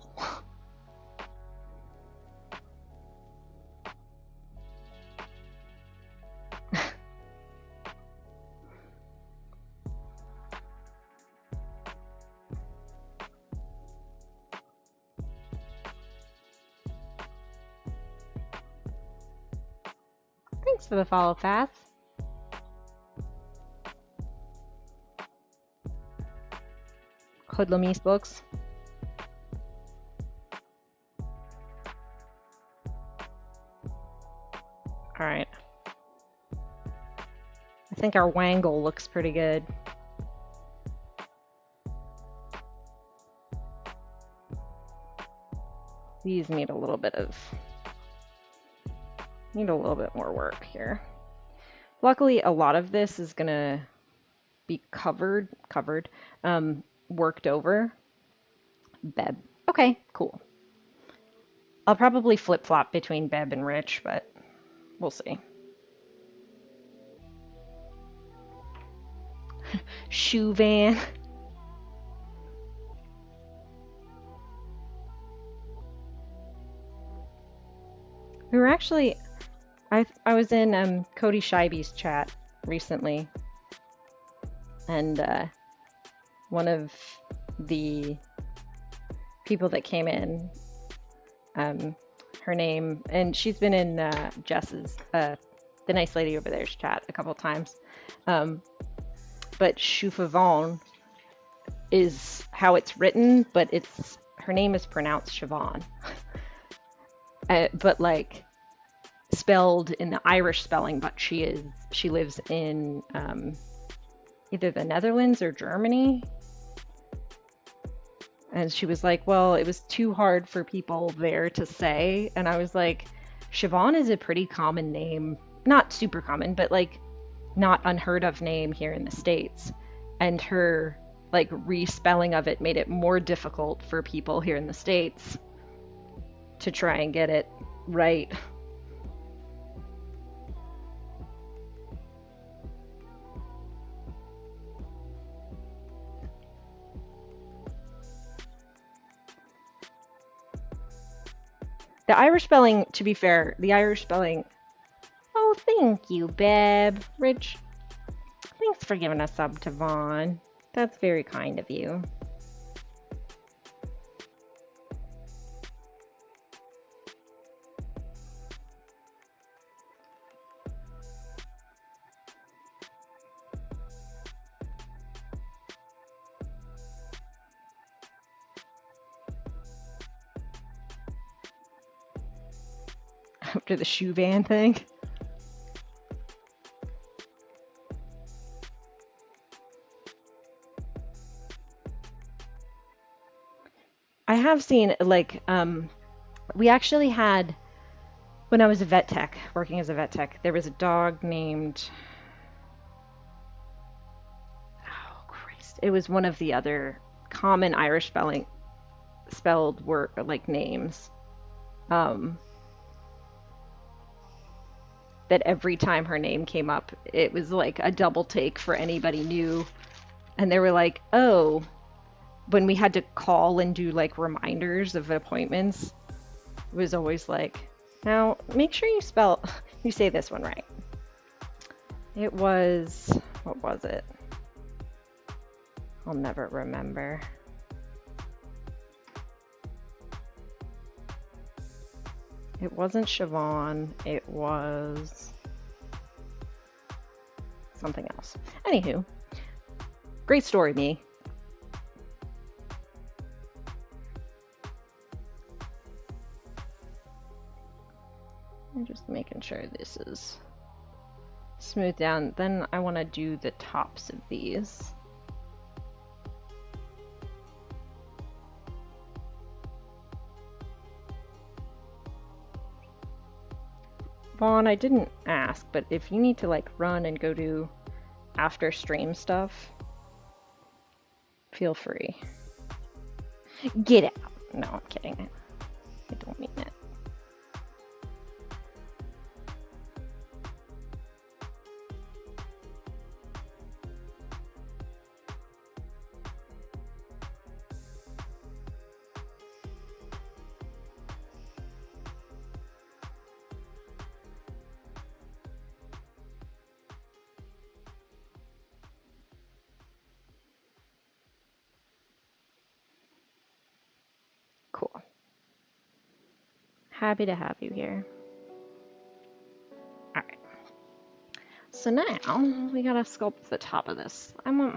Thanks for the follow, Fast. Hoodlumies books. Alright. I think our wangle looks pretty good. These need a little bit more work here. Luckily, a lot of this is gonna be worked over. Beb. Okay, cool. I'll probably flip-flop between Beb and Rich, but we'll see. Shoe van. We were actually, I was in Cody Scheibe's chat recently, and one of the people that came in, her name, and she's been in Jess's, the nice lady over there's chat a couple times, but Choufavon is how it's written, but her name is pronounced Siobhan. But like spelled in the Irish spelling, but she lives in either the Netherlands or Germany. And she was like, well, it was too hard for people there to say. And I was like, Siobhan is a pretty common name. Not super common, but like not unheard of name here in the States. And her like respelling of it made it more difficult for people here in the States to try and get it right. The Irish spelling, to be fair, the Irish spelling... Oh, thank you, Beb. Rich, thanks for giving a sub to Vaughn. That's very kind of you. After the shoe van thing. I have seen, like, we actually had, when I was a vet tech, working as a vet tech, there was a dog named, oh Christ, it was one of the other common Irish spelled word, like, names. That every time her name came up, it was like a double take for anybody new. And they were like, oh, when we had to call and do like reminders of appointments, it was always like, now make sure you say this one right. It was, what was it? I'll never remember. It wasn't Siobhan, it was something else. Anywho, great story, me. I'm just making sure this is smooth down. Then I want to do the tops of these. Vaughn, I didn't ask, but if you need to like run and go do after stream stuff, feel free. Get out. No, I'm kidding. I don't mean it. Cool. Happy to have you here. All right. So now we gotta sculpt the top of this. I want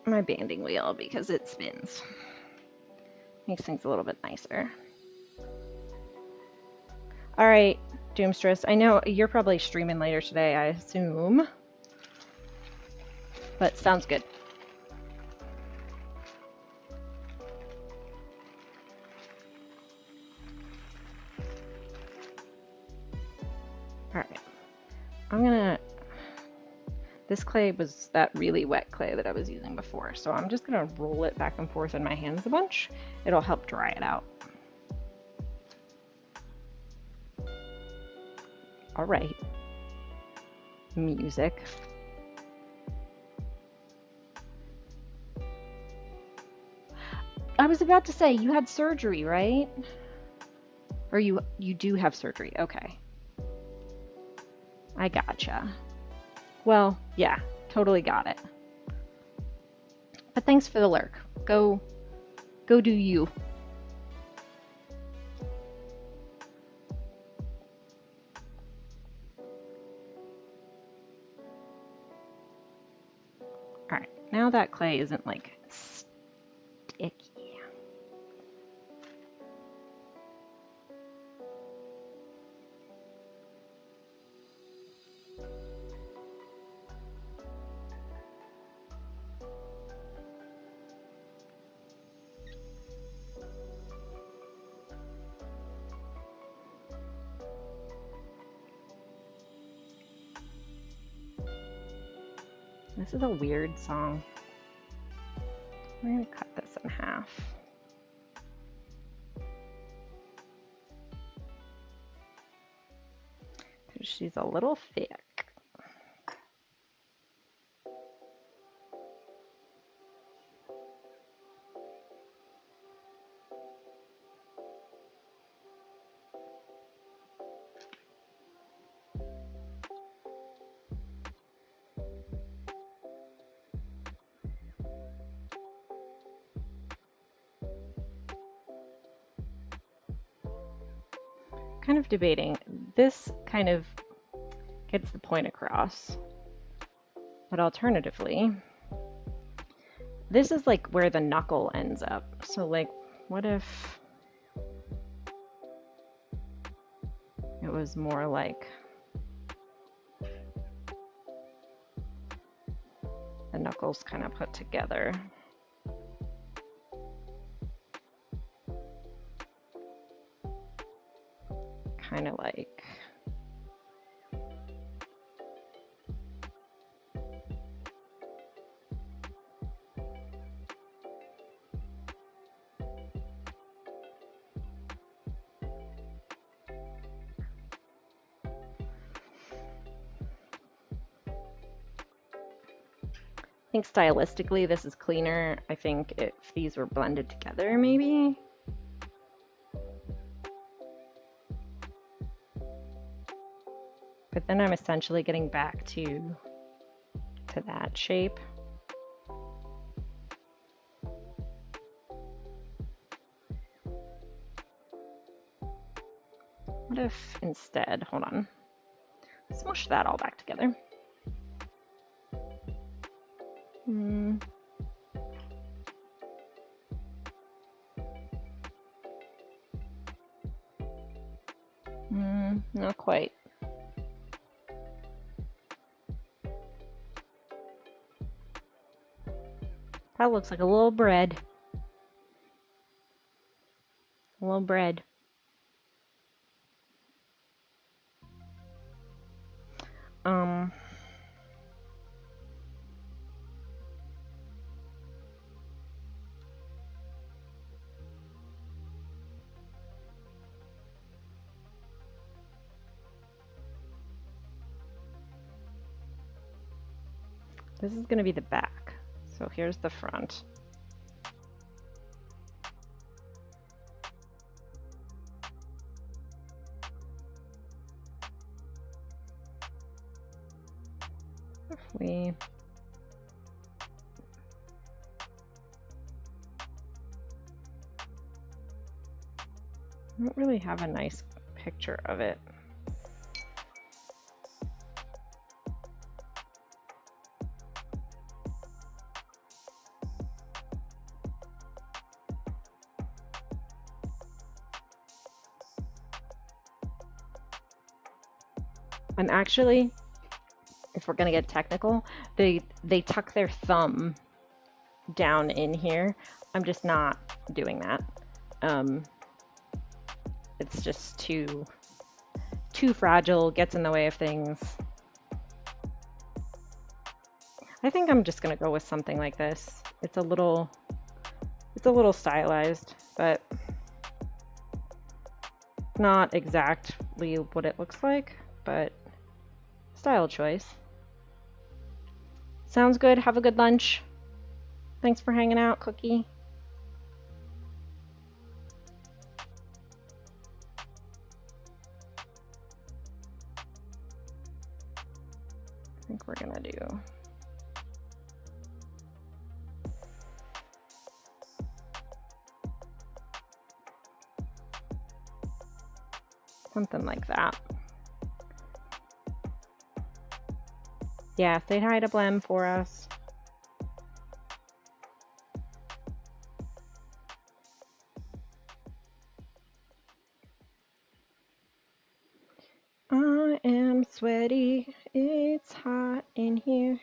my banding wheel because it spins. Makes things a little bit nicer. All right, Doomstress. I know you're probably streaming later today, I assume. But sounds good. All right. I'm gonna... This clay was that really wet clay that I was using before, so I'm just gonna roll it back and forth in my hands a bunch. It'll help dry it out. All right. Music. I was about to say, you had surgery, right? Or you do have surgery, okay. I gotcha. Well, yeah, totally got it. But thanks for the lurk. Go do you. All right, now that clay isn't like sticky. This is a weird song. We're gonna cut this in half. Because she's a little thick. Kind of debating. This kind of gets the point across. But alternatively, this is like where the knuckle ends up. So like, what if it was more like the knuckles kind of put together? Kind of like I think stylistically this is cleaner. I think if these were blended together, maybe. But then I'm essentially getting back to that shape. What if instead, hold on, smush that all back together. Not quite. That looks like a little bread. A little bread. Um, this is going to be the back. So here's the front. If we don't really have a nice picture of it. And actually, if we're gonna get technical, they tuck their thumb down in here. I'm just not doing that. It's just too fragile, gets in the way of things. I think I'm just gonna go with something like this. It's a little stylized, but not exactly what it looks like, but style choice. Sounds good. Have a good lunch. Thanks for hanging out, Cookie. I think we're gonna do something like that. Yeah, say hi to Blem for us. I am sweaty. It's hot in here.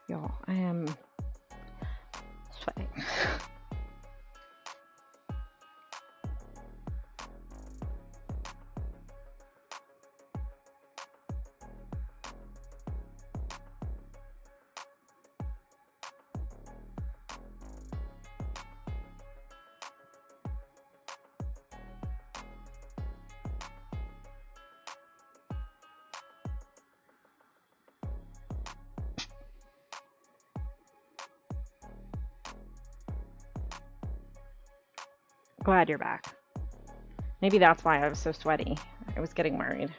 Y'all, I am sweating. Glad you're back. Maybe that's why I was so sweaty. I was getting worried.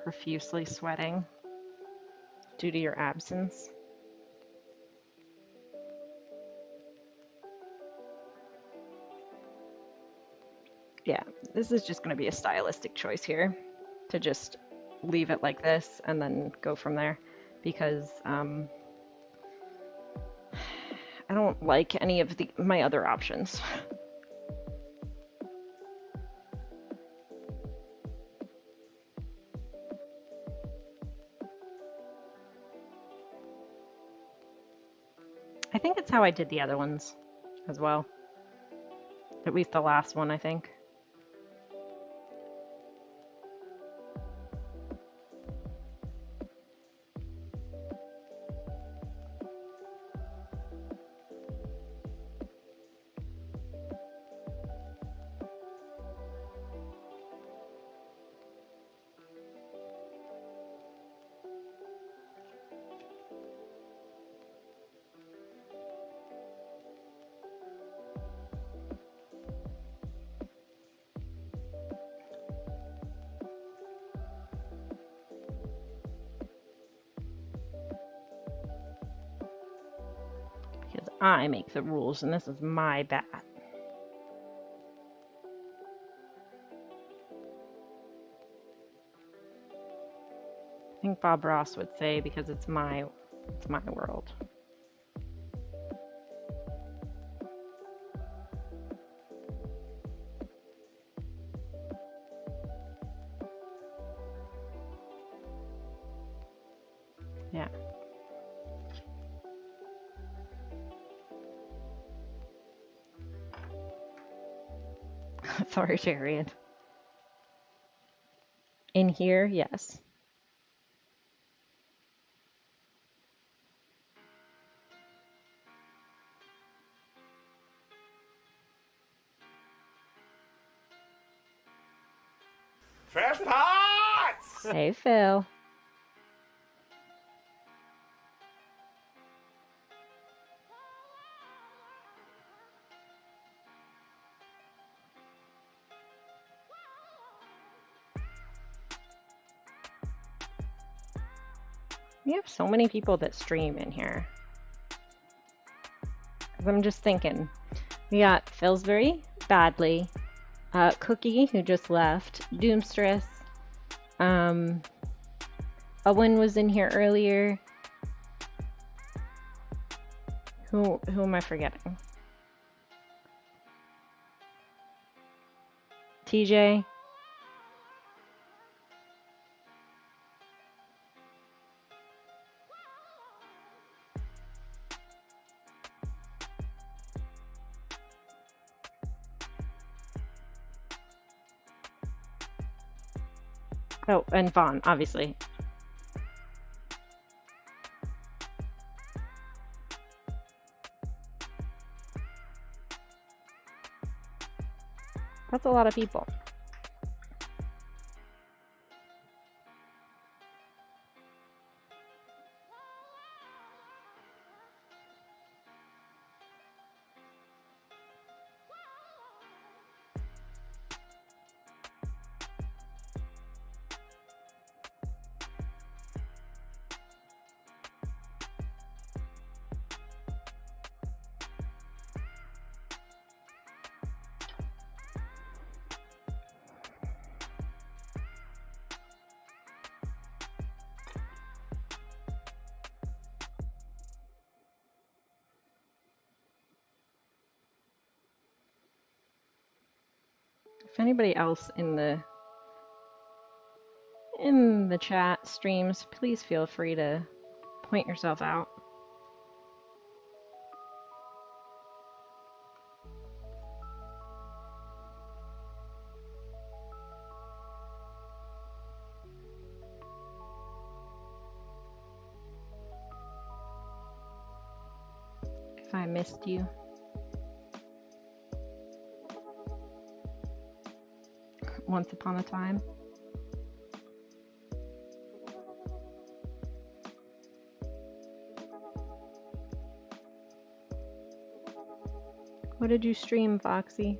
Profusely sweating due to your absence. Yeah, this is just going to be a stylistic choice here to just leave it like this and then go from there because I don't like any of my other options. I think it's how I did the other ones as well. At least the last one, I think. I make the rules, and this is my bat. I think Bob Ross would say, because it's my world. Yeah. Authoritarian. In here, yes. Fresh pots! Hey, Phil. We have so many people that stream in here. I'm just thinking. We got Philsbury, Badly, Cookie, who just left, Doomstress, Owen was in here earlier. Who am I forgetting? TJ. Oh, and Vaughn, obviously. That's a lot of people. If anybody else in the chat streams, please feel free to point yourself out. If I missed you. Once upon a time. What did you stream, Foxy?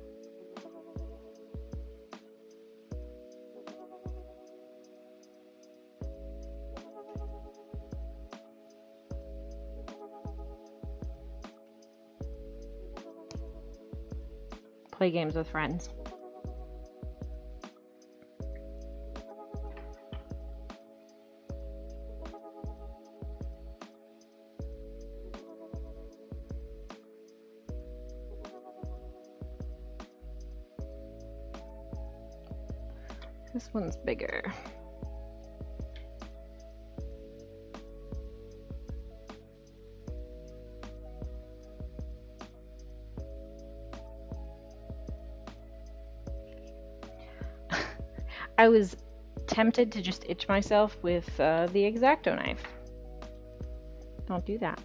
Play games with friends. This one's bigger. I was tempted to just itch myself with the X-Acto knife. Don't do that.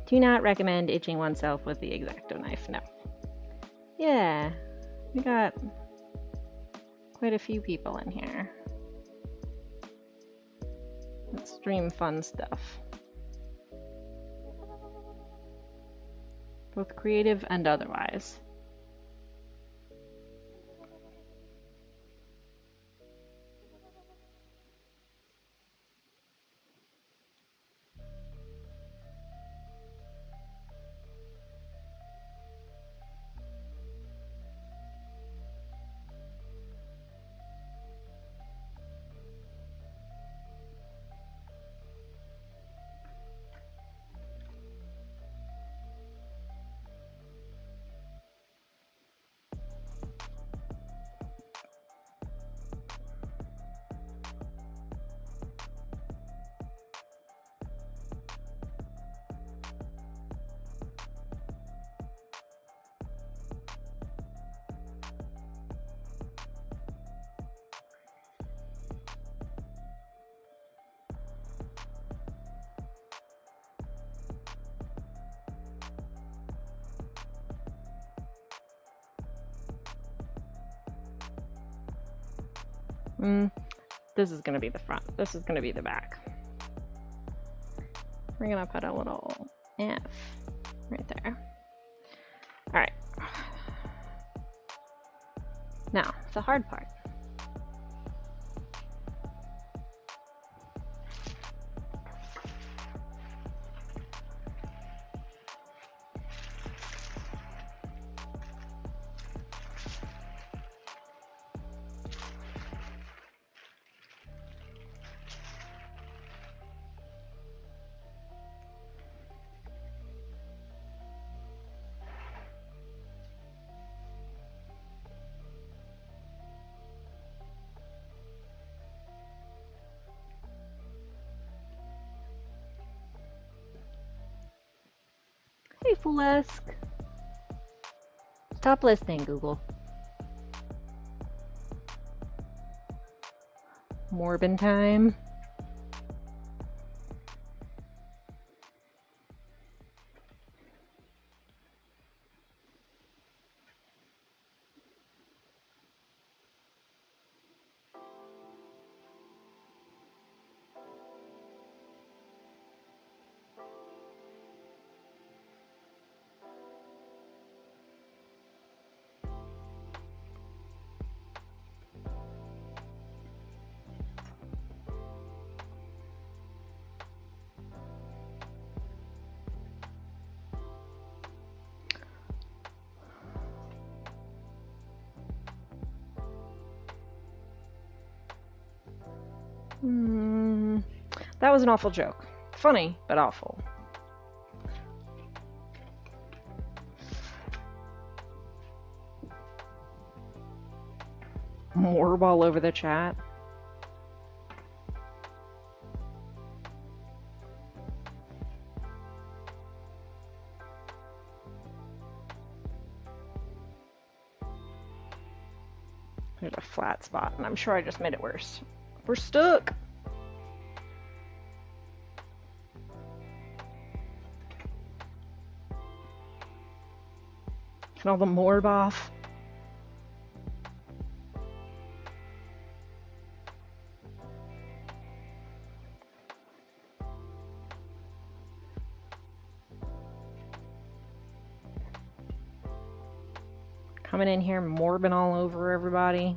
Do not recommend itching oneself with the X-Acto knife, no. Yeah, we got quite a few people in here. Let's stream fun stuff. Both creative and otherwise. This is going to be the front. This is going to be the back. We're going to put a little F right there. All right. Now, the hard part. Hey, Flesk. Stop listening, Google. Morbin time. That was an awful joke. Funny, but awful. Morb all over the chat. There's a flat spot, and I'm sure I just made it worse. We're stuck. Get all the morb off. Coming in here, morbing all over everybody.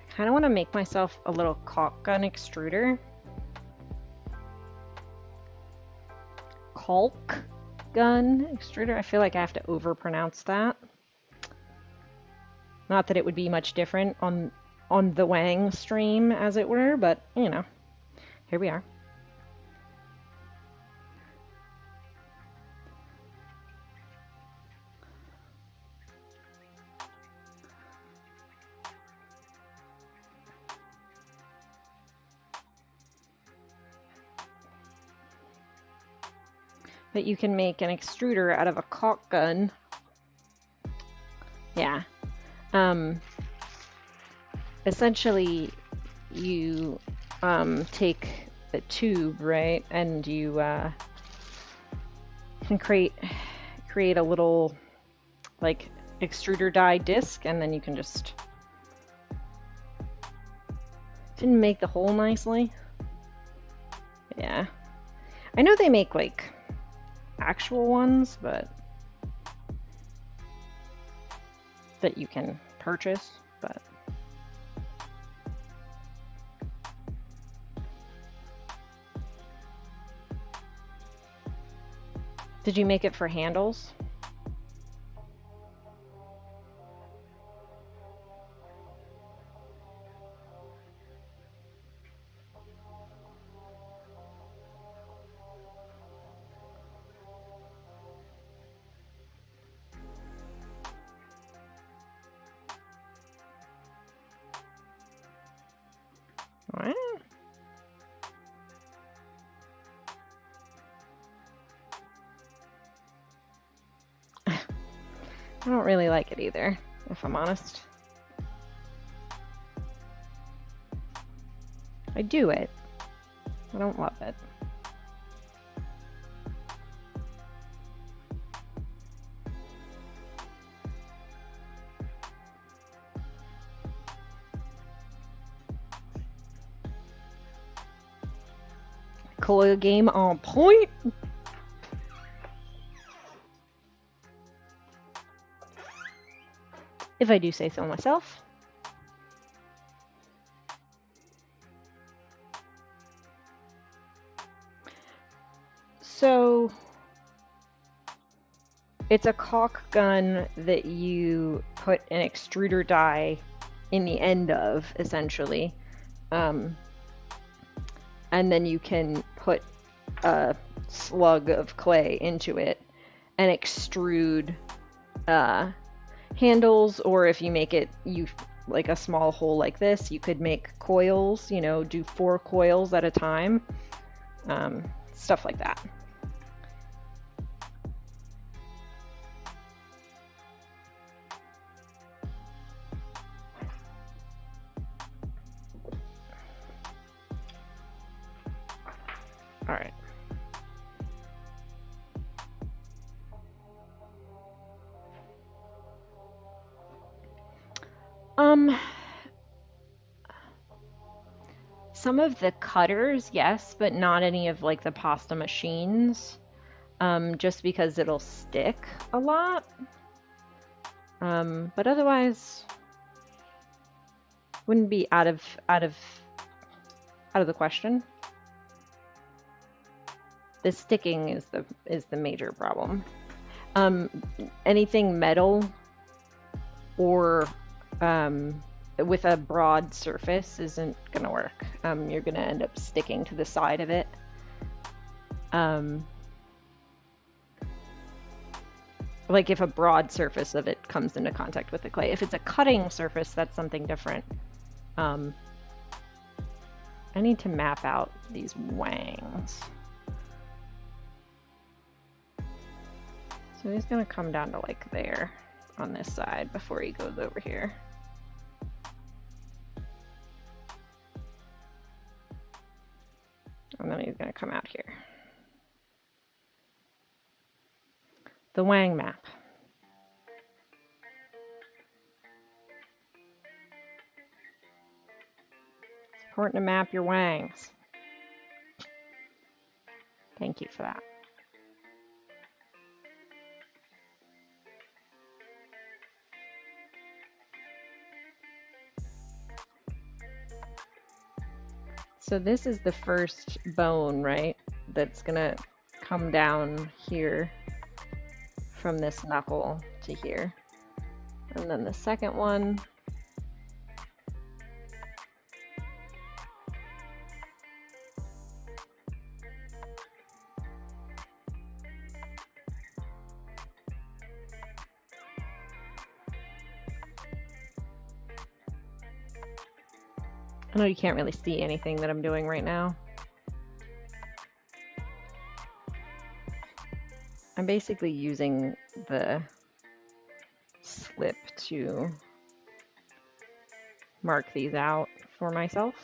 I kind of want to make myself a little caulk gun extruder. Caulk gun extruder. I feel like I have to overpronounce that. Not that it would be much different on the Wang stream, as it were, but you know, here we are. But you can make an extruder out of a caulk gun. Yeah. Essentially, you take a tube, right, and you can create a little like extruder die disc, and then you can just didn't make the hole nicely. Yeah, I know they make like actual ones, but that you can purchase, but did you make it for handles? I don't really like it either, if I'm honest. I do it. I don't love it. Color game on point. If I do say so myself. So it's a caulk gun that you put an extruder die in the end of, essentially. And then you can put a slug of clay into it and extrude handles, or if you make it like a small hole like this, you could make coils, you know, do 4 coils at a time, stuff like that. All right. Some of the cutters, yes, but not any of like the pasta machines, just because it'll stick a lot. But otherwise, wouldn't be out of the question. The sticking is the major problem. Anything metal or with a broad surface isn't gonna work. You're gonna end up sticking to the side of it. Like if a broad surface of it comes into contact with the clay. If it's a cutting surface, that's something different. I need to map out these wangs. So he's gonna come down to like there on this side before he goes over here. And then he's gonna come out here. The wang map. It's important to map your wangs. Thank you for that. So this is the first bone, right? That's gonna come down here from this knuckle to here. And then the second one. I know you can't really see anything that I'm doing right now. I'm basically using the slip to mark these out for myself.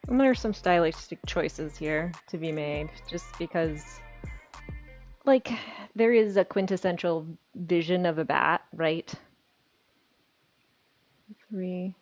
And there are some stylistic choices here to be made, just because, like, there is a quintessential vision of a bat, right? 3.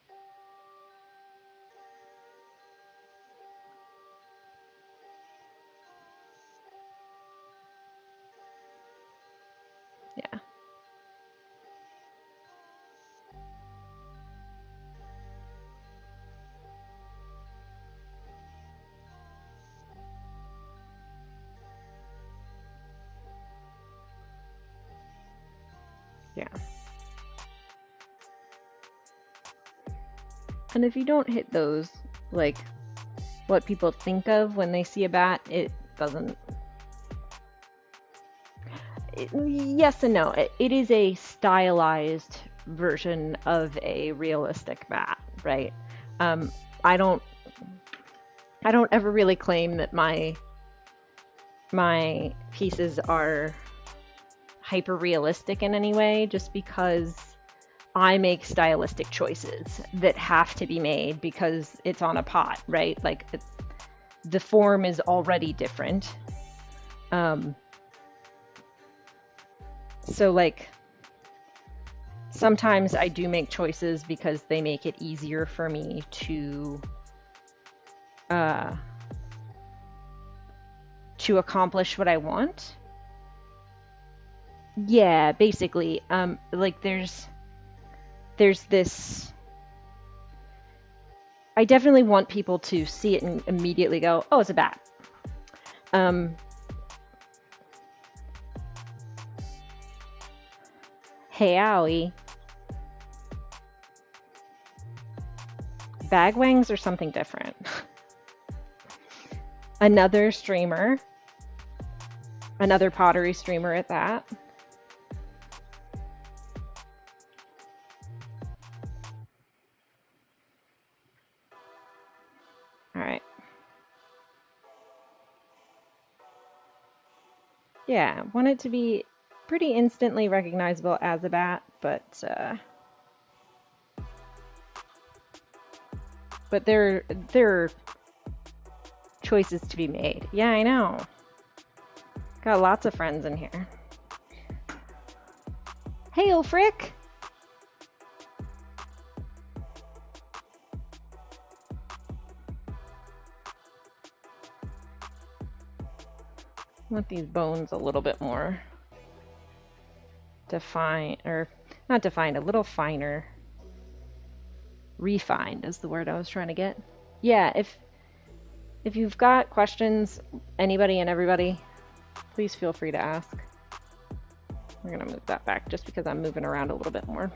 Yeah. And if you don't hit those, like what people think of when they see a bat, it doesn't. Yes and no. It is a stylized version of a realistic bat, right? I don't ever really claim that my pieces are hyper realistic in any way, just because I make stylistic choices that have to be made because it's on a pot, right? Like the form is already different. So like sometimes I do make choices because they make it easier for me to accomplish what I want. Yeah, basically. Like there's this. I definitely want people to see it and immediately go, "Oh, it's a bat." Hey, owie. Bagwangs are something different. Another streamer. Another pottery streamer at that. All right. Yeah, want it to be pretty instantly recognizable as a bat, but there are choices to be made. Yeah, I know. Got lots of friends in here. Hey, Ulfric! I want these bones a little bit more defined, or not defined, a little finer. Refined is the word I was trying to get. Yeah, if you've got questions, anybody and everybody, please feel free to ask. We're gonna move that back just because I'm moving around a little bit more.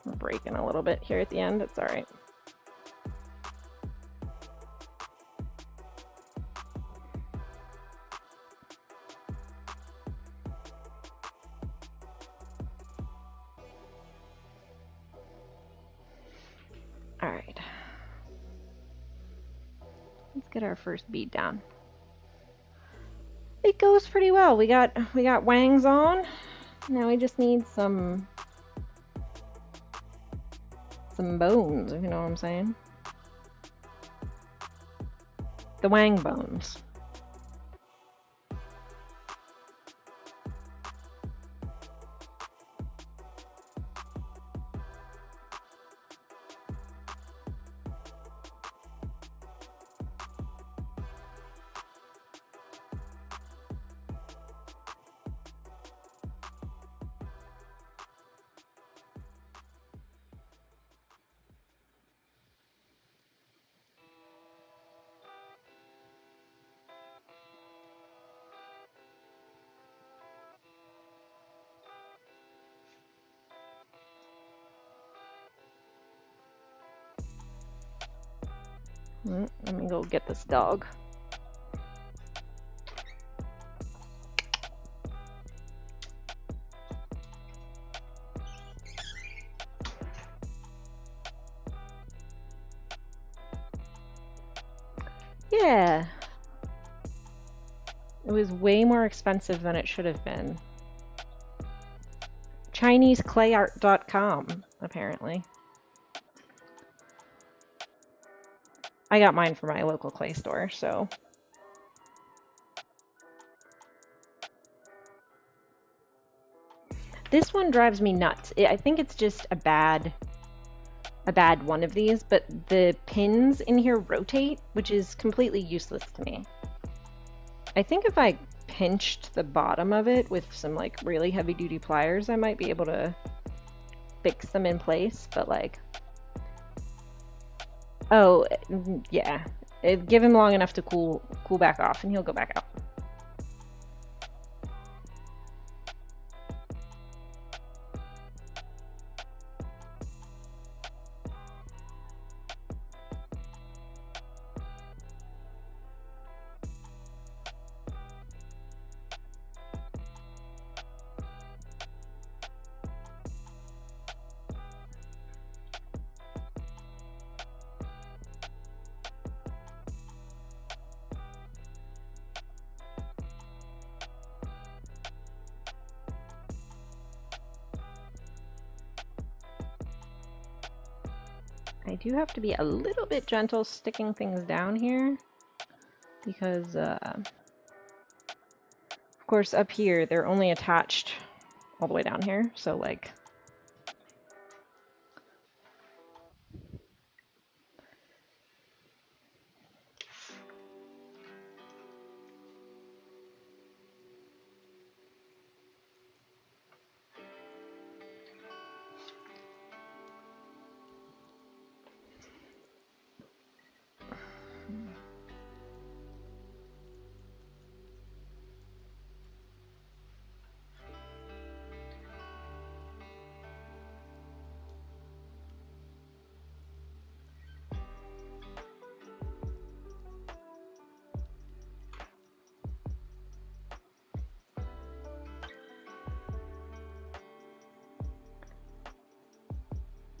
We're breaking a little bit here at the end. It's all right. All right. Let's get our first bead down. It goes pretty well. We got wangs on. Now we just need some bones, if you know what I'm saying. The wang bones. Let me go get this dog. Yeah. It was way more expensive than it should have been. ChineseClayArt.com, apparently. I got mine from my local clay store, so. This one drives me nuts. I think it's just a bad one of these, but the pins in here rotate, which is completely useless to me. I think if I pinched the bottom of it with some like really heavy duty pliers, I might be able to fix them in place, but like, oh yeah, give him long enough to cool back off and he'll go back out. I do have to be a little bit gentle sticking things down here because, of course, up here they're only attached all the way down here, so like,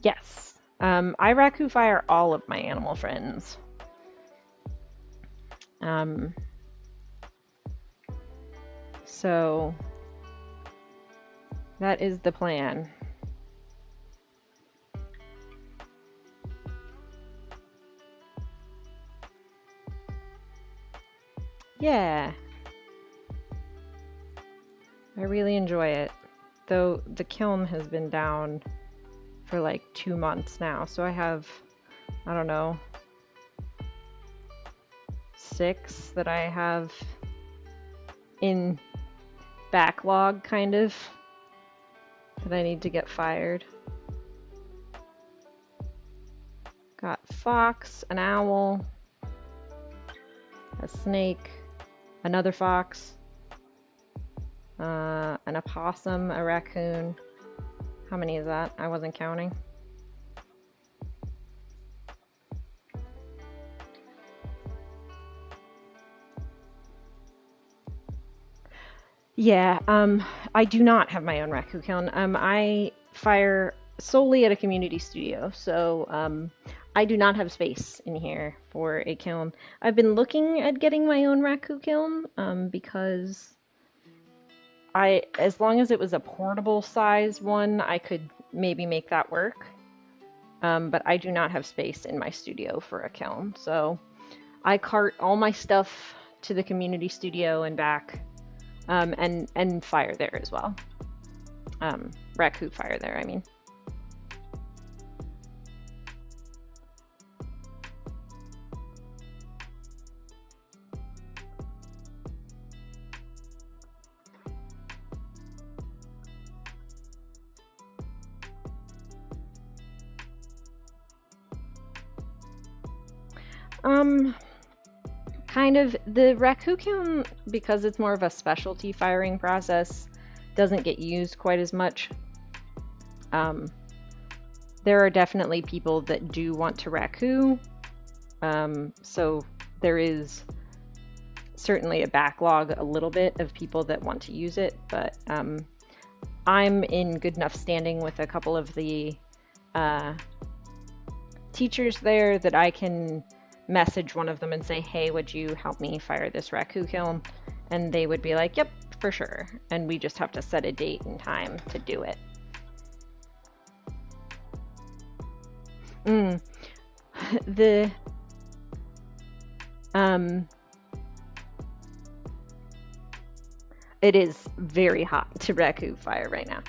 yes. I raku fire all of my animal friends. So that is the plan. Yeah. I really enjoy it. Though the kiln has been down for like 2 months now, so I have, I don't know, 6 that I have in backlog, kind of, that I need to get fired. Got fox, an owl, a snake, another fox, an opossum, a raccoon. How many is that? I wasn't counting. Yeah, I do not have my own raku kiln. I fire solely at a community studio, so I do not have space in here for a kiln. I've been looking at getting my own raku kiln because as long as it was a portable size one, I could maybe make that work. But I do not have space in my studio for a kiln, so I cart all my stuff to the community studio and back, and fire there as well. Raku fire there, I mean. Kind of. The raku kiln, because it's more of a specialty firing process, doesn't get used quite as much. There are definitely people that do want to raku, so there is certainly a backlog a little bit of people that want to use it, but I'm in good enough standing with a couple of the teachers there that I can message one of them and say, hey, would you help me fire this raku kiln? And they would be like, yep, for sure. And we just have to set a date and time to do it. It is very hot to raku fire right now.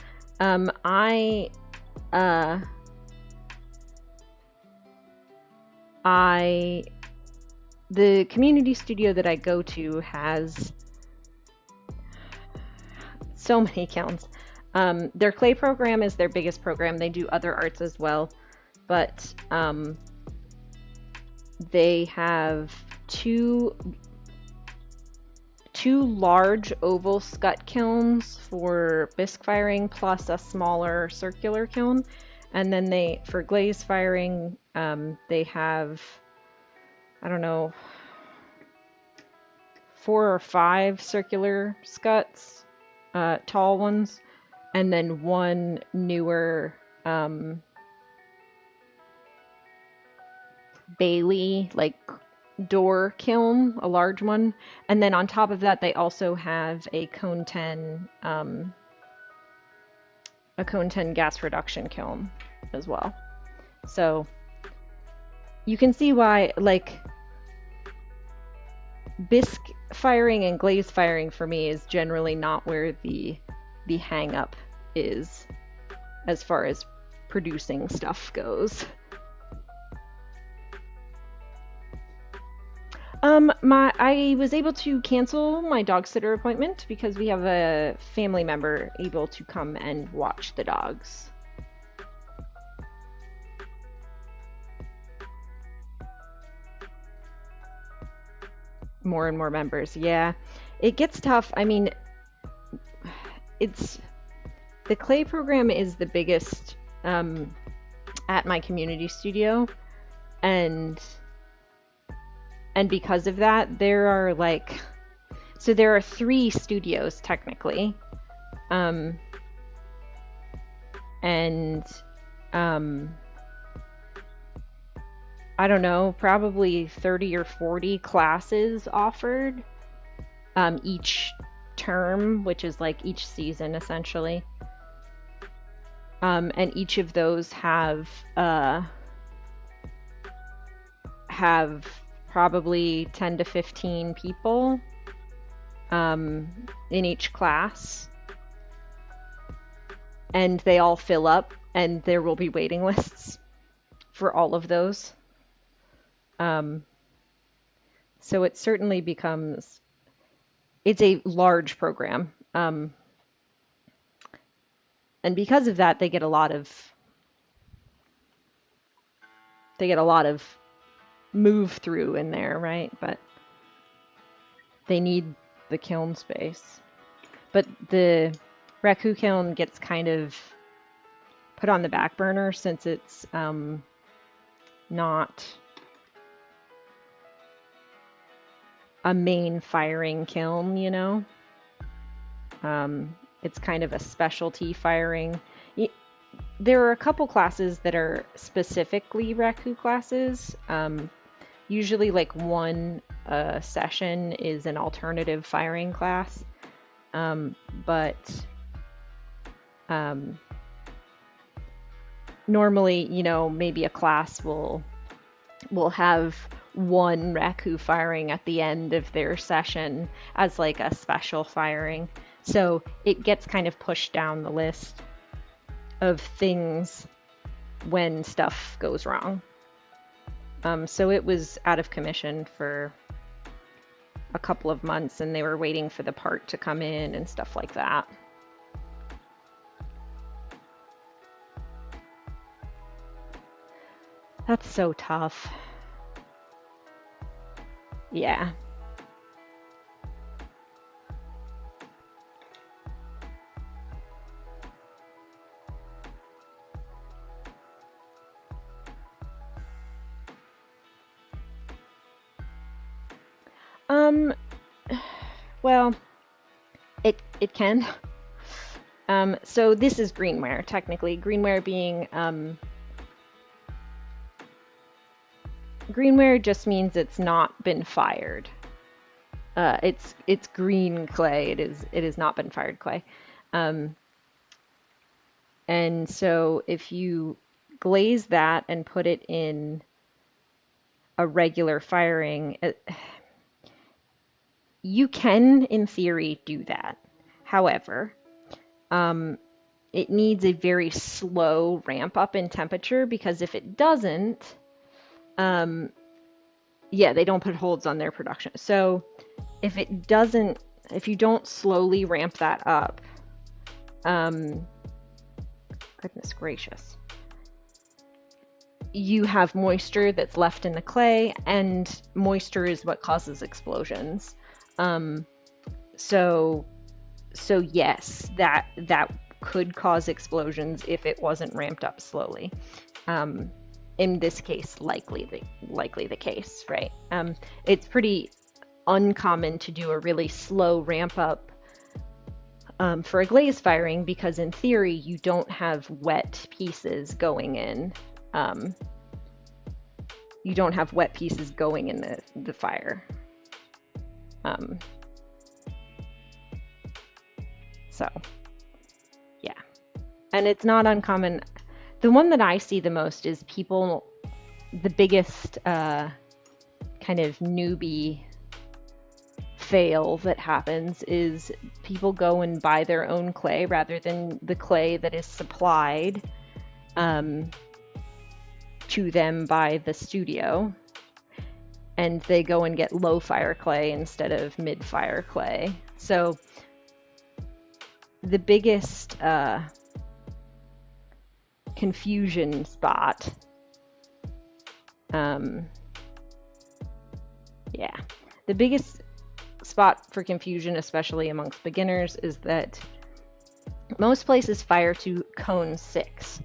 The community studio that I go to has so many kilns. Their clay program is their biggest program. They do other arts as well, but they have two large oval scut kilns for bisque firing, plus a smaller circular kiln. And then for glaze firing, they have, I don't know, 4 or 5 circular scuts, tall ones, and then one newer Bailey, like, door kiln, a large one. And then on top of that, they also have a cone 10 gas reduction kiln as well. So you can see why, like, bisque firing and glaze firing for me is generally not where the hang up is as far as producing stuff goes. I was able to cancel my dog sitter appointment because we have a family member able to come and watch the dogs. More and more members, yeah. It gets tough. I mean, the clay program is the biggest at my community studio, and because of that, there are there are 3 studios technically, I don't know, probably 30 or 40 classes offered each term, which is like each season essentially. And each of those have probably 10 to 15 people in each class, and they all fill up, and there will be waiting lists for all of those. So it certainly becomes, it's a large program. And because of that, they get a lot of move through in there, right? But they need the kiln space. But the raku kiln gets kind of put on the back burner since it's not a main firing kiln, you know? It's kind of a specialty firing. There are a couple classes that are specifically raku classes. Usually like one session is an alternative firing class. But normally, you know, maybe a class will have one raku firing at the end of their session as like a special firing. So it gets kind of pushed down the list of things when stuff goes wrong. So it was out of commission for a couple of months, and they were waiting for the part to come in and stuff like that. That's so tough. Yeah. Well, it can. So this is greenware, technically. Greenware being, greenware just means it's not been fired. It's green clay. It has not been fired clay. And so if you glaze that and put it in a regular firing, you can, in theory, do that. However, it needs a very slow ramp up in temperature, because if it doesn't, yeah, they don't put holds on their production. So if you don't slowly ramp that up, Goodness gracious. You have moisture that's left in the clay, and moisture is what causes explosions. So yes, that could cause explosions if it wasn't ramped up slowly. In this case, likely the case, right? It's pretty uncommon to do a really slow ramp up for a glaze firing, because in theory you don't have wet pieces going in. You don't have wet pieces going in the fire. So yeah, and it's not uncommon. The one that I see the most is people, the biggest kind of newbie fail that happens is people go and buy their own clay rather than the clay that is supplied to them by the studio, and they go and get low fire clay instead of mid fire clay. So the biggest confusion spot, the biggest spot for confusion, especially amongst beginners, is that most places fire to cone 6.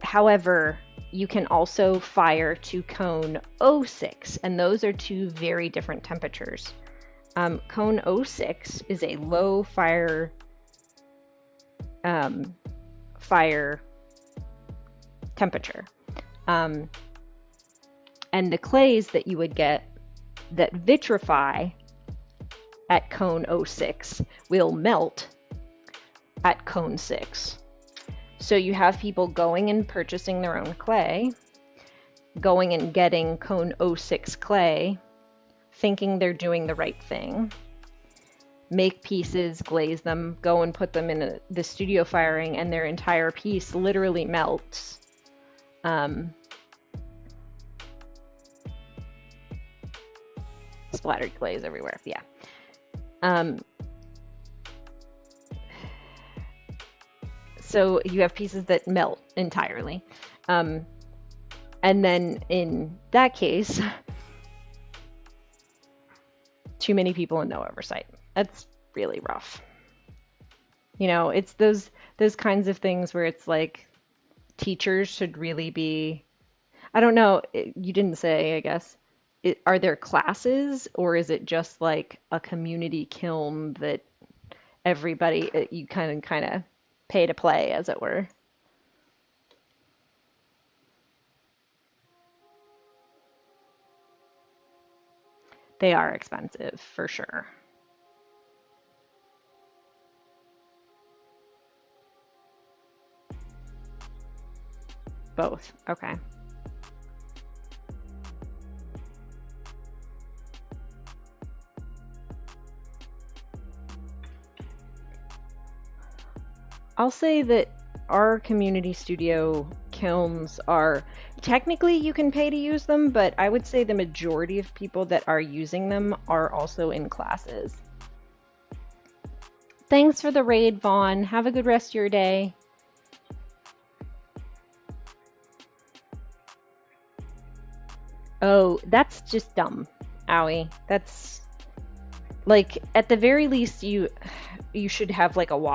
However, you can also fire to cone 06, and those are two very different temperatures. Cone 06 is a low fire temperature. And the clays that you would get that vitrify at cone 06 will melt at cone 6. So you have people going and purchasing their own clay, going and getting cone 06 clay, thinking they're doing the right thing, make pieces, glaze them, go and put them in the studio firing, and their entire piece literally melts. Splattered glaze everywhere, yeah. So you have pieces that melt entirely. And then in that case, too many people and no oversight. That's really rough. You know, it's those kinds of things where it's like teachers should really be, I don't know, you didn't say, I guess. Are there classes, or is it just like a community kiln that everybody, you kind of pay to play, as it were? They are expensive, for sure. Both, okay. I'll say that our community studio kilns are, technically you can pay to use them, but I would say the majority of people that are using them are also in classes. Thanks for the raid, Vaughn. Have a good rest of your day. Oh, that's just dumb, Owie. That's like, at the very least, you should have like a walk